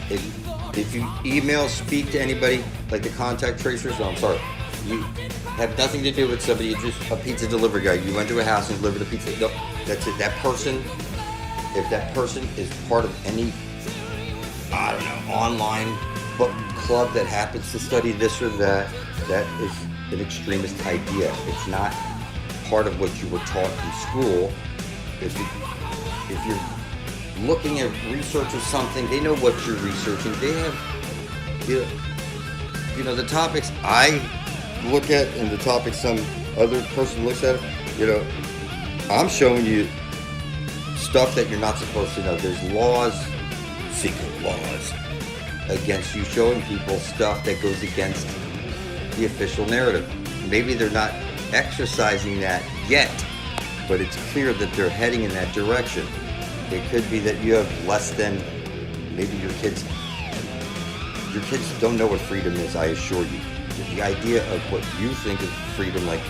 If you email, speak to anybody, like the contact tracers, no, I'm sorry. You have nothing to do with somebody, you're just a pizza delivery guy. You went to a house and delivered a pizza. No, that's it. That person, if that person is part of any, I don't know, online book club that happens to study this or that, that is an extremist idea. It's not part of what you were taught in school. If you're looking at research or something, they know what you're researching. They have, you know, the topics I look at and the topics some other person looks at, you know, I'm showing you stuff that you're not supposed to know. There's laws, secret laws, against you showing people stuff that goes against the official narrative. Maybe they're not exercising that yet, but it's clear that they're heading in that direction. It could be that you have less than, maybe your kids don't know what freedom is, I assure you. The idea of what you think is freedom, like,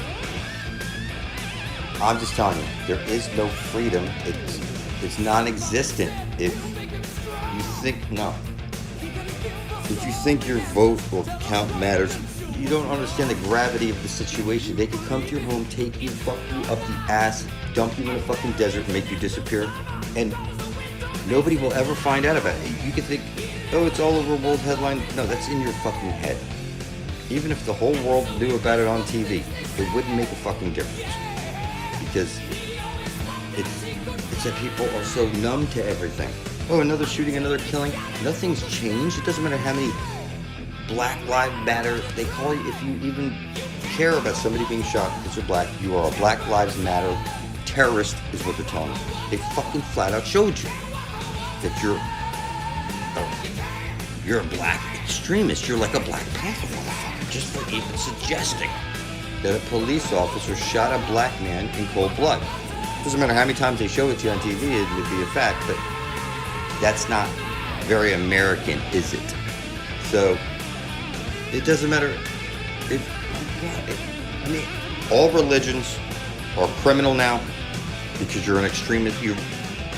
I'm just telling you, there is no freedom. It's non-existent. If you think, no. If you think your vote or count matters, you don't understand the gravity of the situation. They could come to your home, take you, fuck you up the ass, dump you in a fucking desert, and make you disappear, and nobody will ever find out about it. You could think, oh, it's all over world headline. No, that's in your fucking head. Even if the whole world knew about it on TV, it wouldn't make a fucking difference. Because it's that people are so numb to everything. Oh, another shooting, another killing. Nothing's changed. It doesn't matter how many Black Lives Matter they call you. If you even care about somebody being shot because you're black, you are a Black Lives Matter terrorist, is what they're telling you. They fucking flat out showed you that you're a black extremist. You're like a Black Panther motherfucker, just for even suggesting that a police officer shot a black man in cold blood. Doesn't matter how many times they show it to you on TV, it would be a fact, but that's not very American, is it? So it doesn't matter I mean, all religions are criminal now because you're an extremist.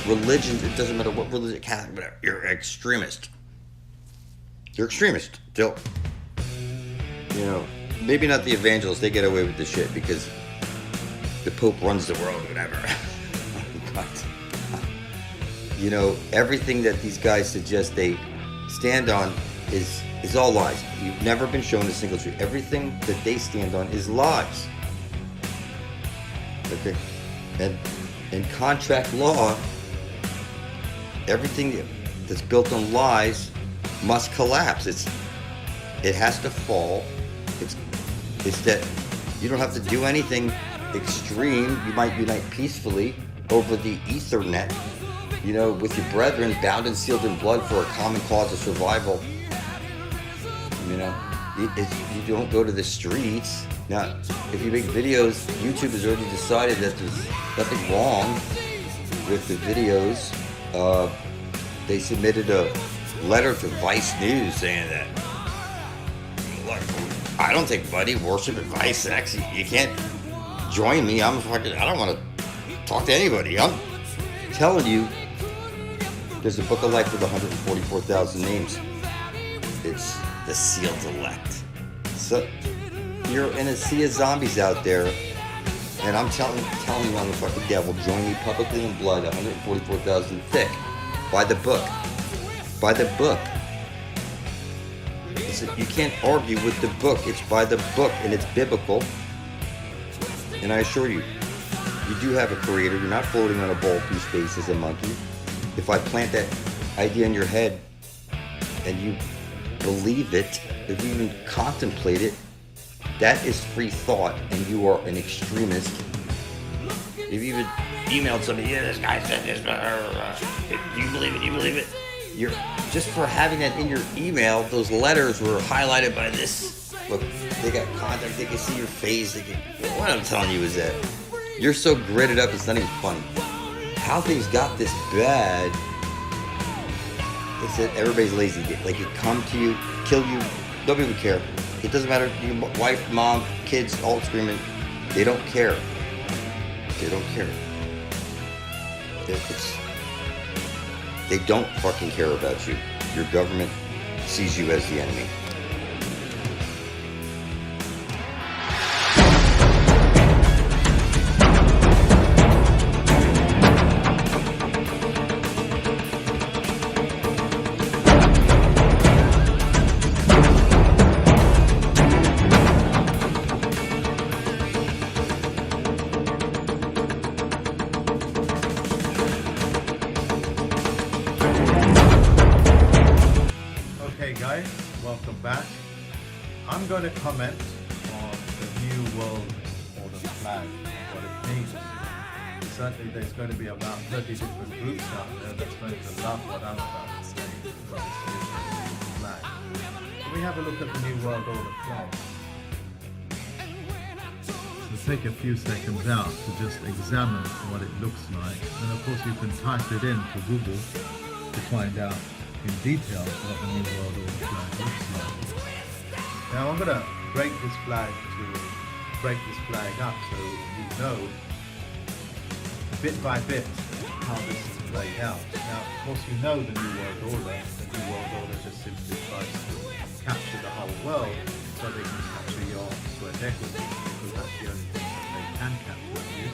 Religions, it doesn't matter what religion, Catholic, whatever, you're an extremist. You're extremist. Still, you know, maybe not the evangelists, they get away with this shit because the Pope runs the world, whatever. But, you know, everything that these guys suggest they stand on is all lies. You've never been shown a single truth. Everything that they stand on is lies. Okay? And in contract law, everything that's built on lies must collapse. It has to fall. It's that you don't have to do anything extreme. You might unite peacefully over the Ethernet, you know, with your brethren bound and sealed in blood for a common cause of survival. You know, you don't go to the streets. Now, if you make videos, YouTube has already decided that there's nothing wrong with the videos. They submitted a letter to Vice News saying that, look, I don't take buddy worship advice, sex. You can't join me. I don't want to talk to anybody. I'm telling you, there's a book of life with 144,000 names. It's the sealed elect. So you're in a sea of zombies out there, and I'm telling you, I'm the fucking devil. Join me publicly in blood, 144,000 thick, by the book. By the book. You can't argue with the book. It's by the book, and it's biblical. And I assure you, you do have a creator. You're not floating on a ball through space as a monkey. If I plant that idea in your head and you believe it, if you even contemplate it, that is free thought, and you are an extremist. If you even emailed somebody, yeah, this guy said this, do you believe it? Do you believe it? You're just for having that in your email, those letters were highlighted by this Look, they got contact, they can see your face, what I'm telling you is that you're so gridded up, it's not even funny. How things got this bad is that everybody's lazy. Like, it come to you, kill you, nobody would care. It doesn't matter, your wife, mom, kids, all screaming, they don't care. They don't care. They don't fucking care about you. Your government sees you as the enemy. Welcome back. I'm going to comment on the New World Order flag, what it means. Certainly there's going to be about 30 different groups out there that's going to love what I'm about to say. Flag. We have a look at the New World Order flag. So take a few seconds out to just examine what it looks like. And of course you can type it into Google to find out in detail what the New World Order flag looks like. Now I'm going to break this flag up so you know bit by bit how this is played out. Now of course you know the New World Order. The New World Order just simply tries to capture the whole world so they can capture your sweat equity, because that's the only thing that they can capture of you.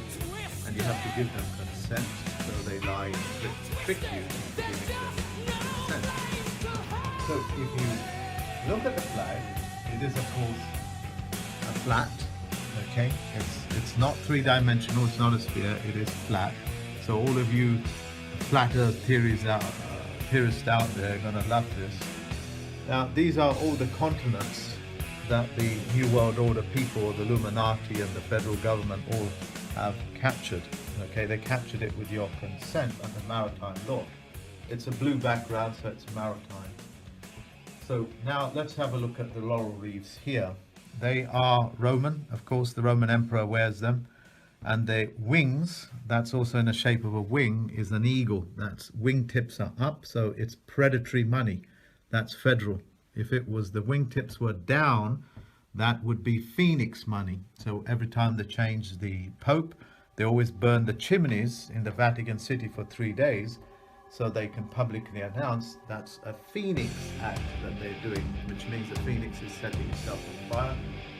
And you have to give them consent, so they lie and trick you into giving them consent. So if you look at the flag, it is of course a flat, okay? It's not three-dimensional, it's not a sphere, it is flat. So all of you flat earth theorists out there are gonna love this. Now these are all the continents that the New World Order people, the Illuminati and the federal government all have captured, okay? They captured it with your consent under maritime law. It's a blue background, so it's maritime. So now let's have a look at the laurel wreaths here. They are Roman, of course, the Roman emperor wears them. And the wings, that's also in the shape of a wing, is an eagle. That's wingtips are up, so it's predatory money. That's federal. If it was the wingtips were down, that would be phoenix money. So every time they change the Pope, they always burn the chimneys in the Vatican City for 3 days, so they can publicly announce that's a phoenix act that they're doing, which means the phoenix is setting itself on fire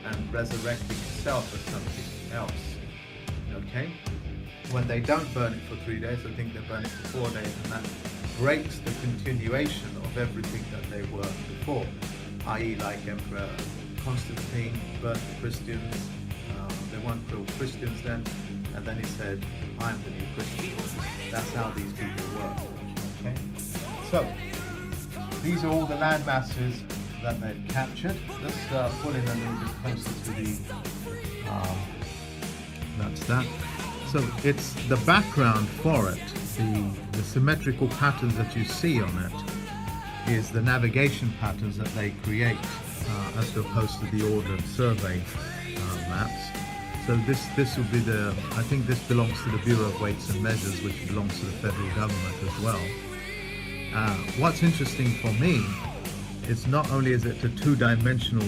and resurrecting itself as something else. Okay? When they don't burn it for 3 days, I think they burn it for 4 days, and that breaks the continuation of everything that they were before, i.e. like Emperor Constantine burnt the Christians, they weren't real Christians then, and then he said, I'm the new Christian. That's how these people work. Okay? So, these are all the land masses that they've captured. Let's pull in a little bit closer to the, that's that. So it's the background for it, the symmetrical patterns that you see on it is the navigation patterns that they create as opposed to the ordered survey maps. So this will be the, I think this belongs to the Bureau of Weights and Measures, which belongs to the federal government as well. What's interesting for me is not only is it a two-dimensional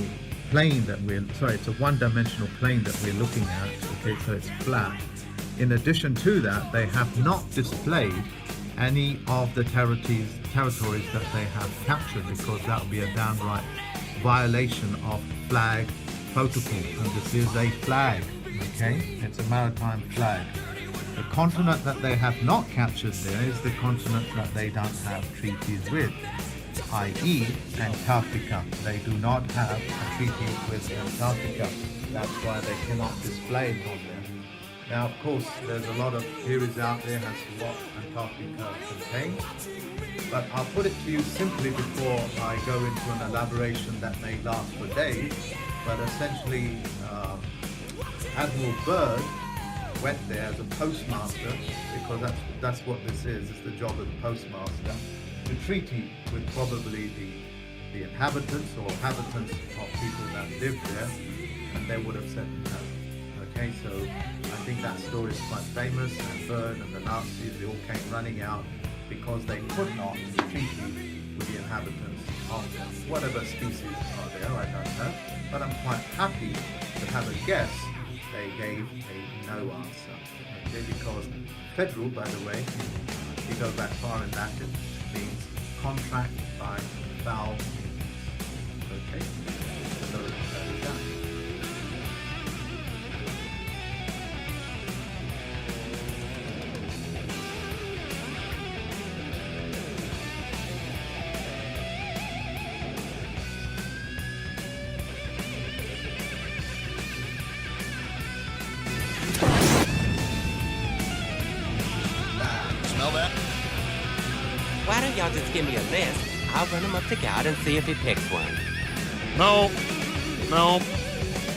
plane that it's a one-dimensional plane that we're looking at, okay, so it's flat. In addition to that, they have not displayed any of the territories that they have captured, because that would be a downright violation of flag protocol, and this is a flag, okay? It's a maritime flag. The continent that they have not captured there is the continent that they don't have treaties with, i.e. Antarctica. They do not have a treaty with Antarctica. That's why they cannot display it on there. Now, of course, there's a lot of theories out there as to what Antarctica contains, but I'll put it to you simply before I go into an elaboration that may last for days. But essentially, Admiral Byrd went there as a postmaster, because that's what this is. It's the job of the postmaster, to treaty with probably the the inhabitants or habitants of people that lived there, and they would have said no. Okay, so I think that story is quite famous, and Braun and the Nazis, they all came running out because they could not treaty with the inhabitants of whatever species are there, I don't know. But I'm quite happy to have a guess they gave a no answer. Okay, because federal, by the way, if you go back far in Latin, means contract by foul means. Okay, so that is that. Smell that? Why don't y'all just give me a list? I'll run them up to God and see if he picks one. No.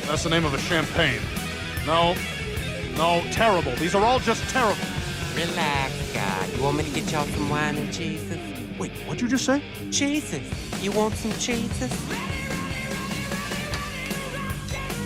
That's the name of a champagne. No, terrible. These are all just terrible. Relax, God. You want me to get y'all some wine and cheeses? Wait, what'd you just say? Cheeses. You want some cheeses?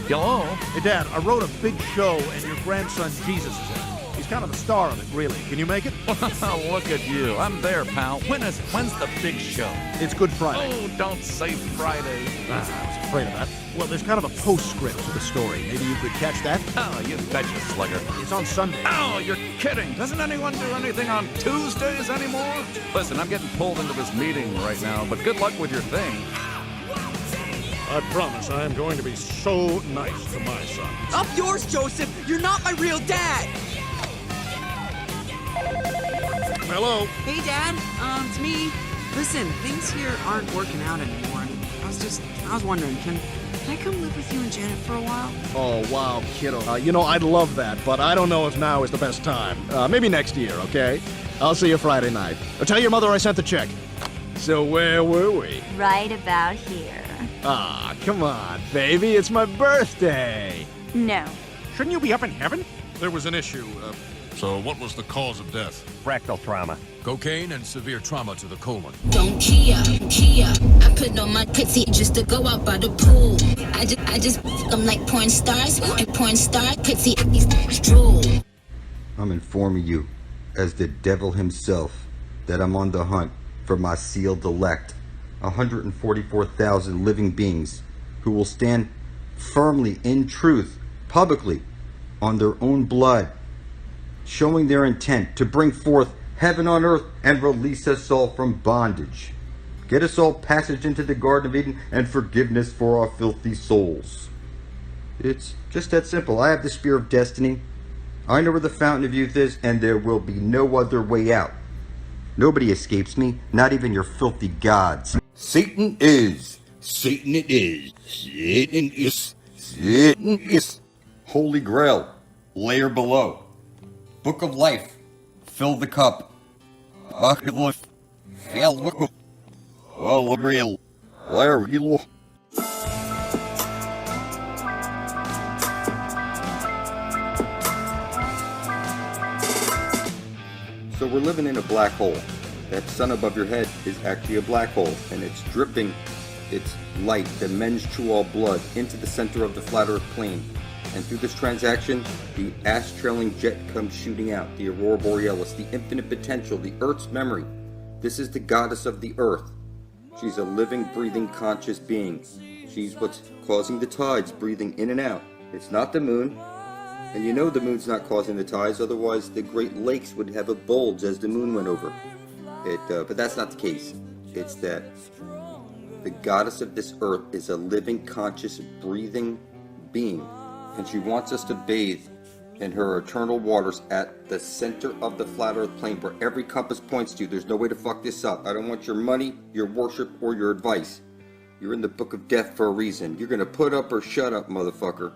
Hello? Hey, Dad, I wrote a big show and your grandson Jesus is in it. He's kind of the star of it, really. Can you make it? Look at you. I'm there, pal. When's the big show? It's Good Friday. Oh, don't say Friday. I was afraid of that. Well, there's kind of a postscript to the story. Maybe you could catch that? Oh, you betcha, Slugger. It's on Sunday. Oh, you're kidding. Doesn't anyone do anything on Tuesdays anymore? Listen, I'm getting pulled into this meeting right now, but good luck with your thing. I promise I am going to be so nice to my son. Up yours, Joseph. You're not my real dad. Hello? Hey, Dad. It's me. Listen, things here aren't working out anymore. I was wondering, can I come live with you and Janet for a while? Oh, wow, kiddo. I'd love that, but I don't know if now is the best time. Maybe next year, okay? I'll see you Friday night. Tell your mother I sent the check. So where were we? Right about here. Ah, come on, baby. It's my birthday. No. Shouldn't you be up in heaven? There was an issue. So what was the cause of death? Rectal trauma. Cocaine and severe trauma to the colon. Don't Kia. I put on my pussy just to go out by the pool. I just I'm like porn stars and porn star pussy drool. I'm informing you, as the devil himself, that I'm on the hunt for my sealed elect, 144,000 living beings who will stand firmly in truth, publicly, on their own blood, showing their intent to bring forth heaven on earth and release us all from bondage. Get us all passage into the Garden of Eden and forgiveness for our filthy souls. It's just that simple. I have the spear of destiny. I know where the fountain of youth is, and there will be no other way out. Nobody escapes me, not even your filthy gods. Satan is. Satan it is. Satan is. Satan is. Holy Grail, layer below. Book of Life, fill the cup. Akilif. Felwickel. Alabriel. Larilo. So we're living in a black hole. That sun above your head is actually a black hole, and it's dripping its light, the men's true all blood, into the center of the flat earth plane. And through this transaction, the ash-trailing jet comes shooting out, the aurora borealis, the infinite potential, the earth's memory. This is the goddess of the earth. She's a living, breathing, conscious being. She's what's causing the tides, breathing in and out. It's not the moon. And you know the moon's not causing the tides, otherwise the Great Lakes would have a bulge as the moon went over. But that's not the case. It's that the goddess of this earth is a living, conscious, breathing being. And she wants us to bathe in her eternal waters at the center of the flat earth plane where every compass points to. There's no way to fuck this up. I don't want your money, your worship, or your advice. You're in the book of death for a reason. You're gonna put up or shut up, motherfucker.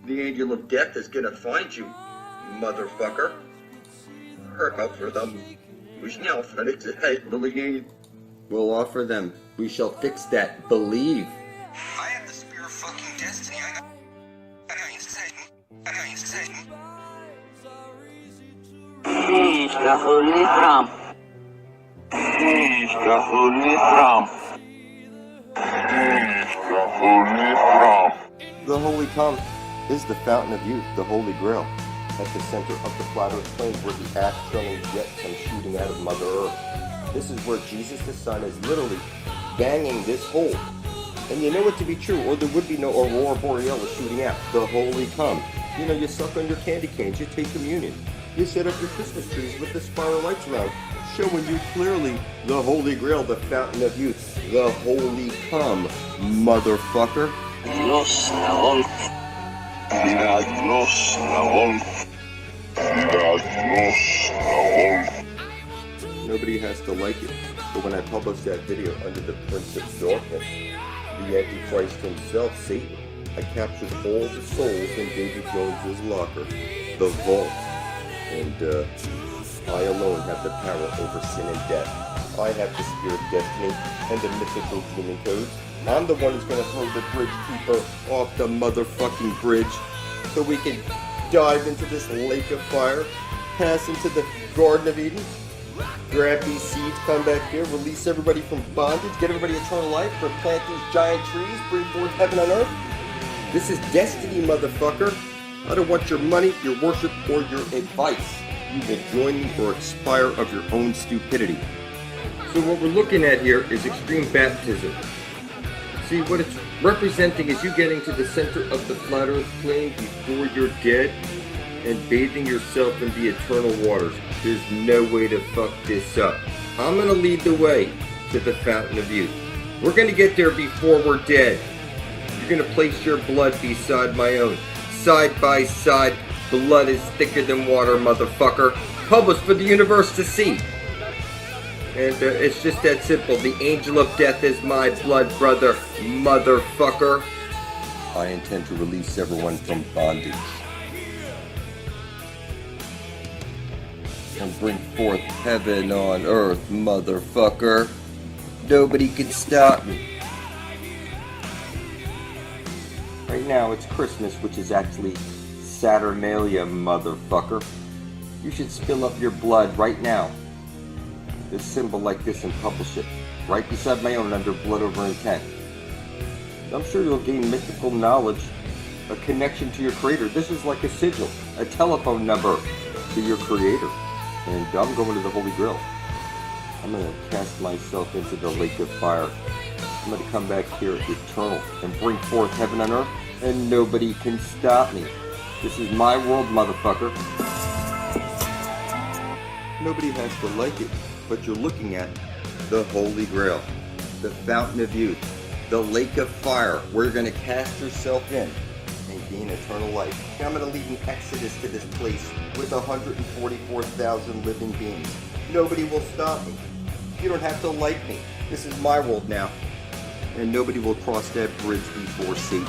The angel of death is gonna find you, motherfucker. Hurt up for them. We shall fix it, believe. We'll offer them. We shall fix that. Believe. I have the spear of fucking destiny. I ain't Satan. I ain't Satan. The holy come is the fountain of youth, the holy grail, at the center of the flat earth plains where the ash-throwing jets come shooting out of Mother Earth. This is where Jesus the Son is literally banging this hole. And you know it to be true, or there would be no aurora borealis shooting out. The holy come. You know, you suck on your candy canes, you take communion. You set up your Christmas trees with the spiral lights around, showing you clearly the holy grail, the fountain of youth, the holy come, motherfucker. Nobody has to like it, but when I published that video under the Prince of Darkness, the Antichrist himself, Satan, I captured all the souls in Davy Jones's locker, the vault, and I alone have the power over sin and death. I have the spear of destiny and the mythical human codes. I'm the one who's going to throw the bridge keeper off the motherfucking bridge so we can dive into this lake of fire, pass into the Garden of Eden, grab these seeds, come back here, release everybody from bondage, get everybody eternal life, replant these giant trees, bring forth heaven on earth. This is destiny, motherfucker. I don't want your money, your worship, or your advice. You will join me or expire of your own stupidity. So what we're looking at here is extreme baptism. See, what it's representing is you getting to the center of the flat earth plane before you're dead and bathing yourself in the eternal waters. There's no way to fuck this up. I'm gonna lead the way to the fountain of youth. We're gonna get there before we're dead. You're gonna place your blood beside my own. Side by side, blood is thicker than water, motherfucker. Published for the universe to see. And it's just that simple. The angel of death is my blood brother, motherfucker. I intend to release everyone from bondage and bring forth heaven on earth, motherfucker. Nobody can stop me. Right now it's Christmas, which is actually Saturnalia, motherfucker. You should spill up your blood right now. This symbol like this and publish it right beside my own under blood over intent. I'm sure you'll gain mystical knowledge, a connection to your creator. This is like a sigil, a telephone number to your creator. And I'm going to the Holy Grail. I'm going to cast myself into the lake of fire. I'm going to come back here eternal and bring forth heaven on earth, and nobody can stop me. This is my world, motherfucker. Nobody has to like it, but you're looking at the Holy Grail, the fountain of youth, the lake of fire, where you're going to cast yourself in and gain eternal life. Now I'm going to lead an exodus to this place with 144,000 living beings. Nobody will stop me. You don't have to like me. This is my world now. And nobody will cross that bridge before Satan.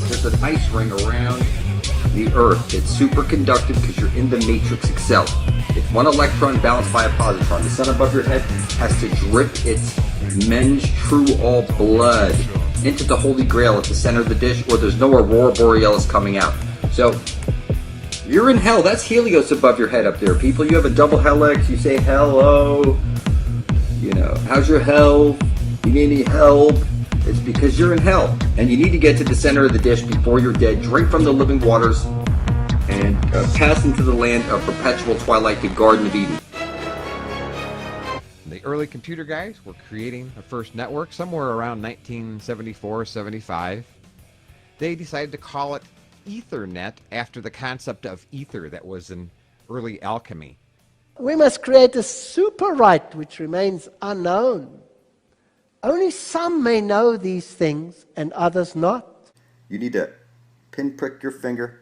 There's an ice ring around the Earth. It's superconductive because you're in the matrix itself. It's one electron balanced by a positron. The sun above your head has to drip its men's true all blood into the Holy Grail at the center of the dish, or there's no aurora borealis coming out. So you're in hell. That's Helios above your head up there, people. You have a double helix. You say hello. You know, how's your health? You need any help? It's because you're in hell, and you need to get to the center of the dish before you're dead. Drink from the living waters, and pass into the land of perpetual twilight, the Garden of Eden. The early computer guys were creating the first network somewhere around 1974-75. They decided to call it Ethernet after the concept of ether that was in early alchemy. We must create a super right which remains unknown. Only some may know these things and others not. You need to pinprick your finger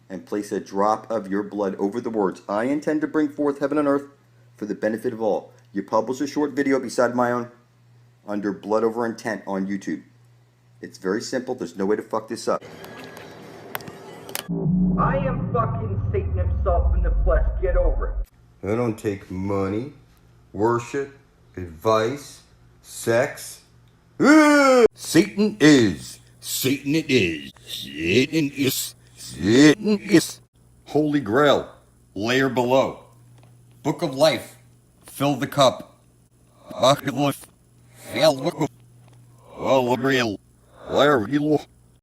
and place a drop of your blood over the words, I intend to bring forth heaven on earth for the benefit of all. You publish a short video beside my own under blood over intent on YouTube. It's very simple. There's no way to fuck this up. I am fucking Satan himself in the flesh. Get over it. I don't take money, worship, advice, sex. Satan is. Satan it is. Satan is. Satan is. Holy Grail, layer below. Book of Life, fill the cup. Akelef. Fellow. All real. Larry.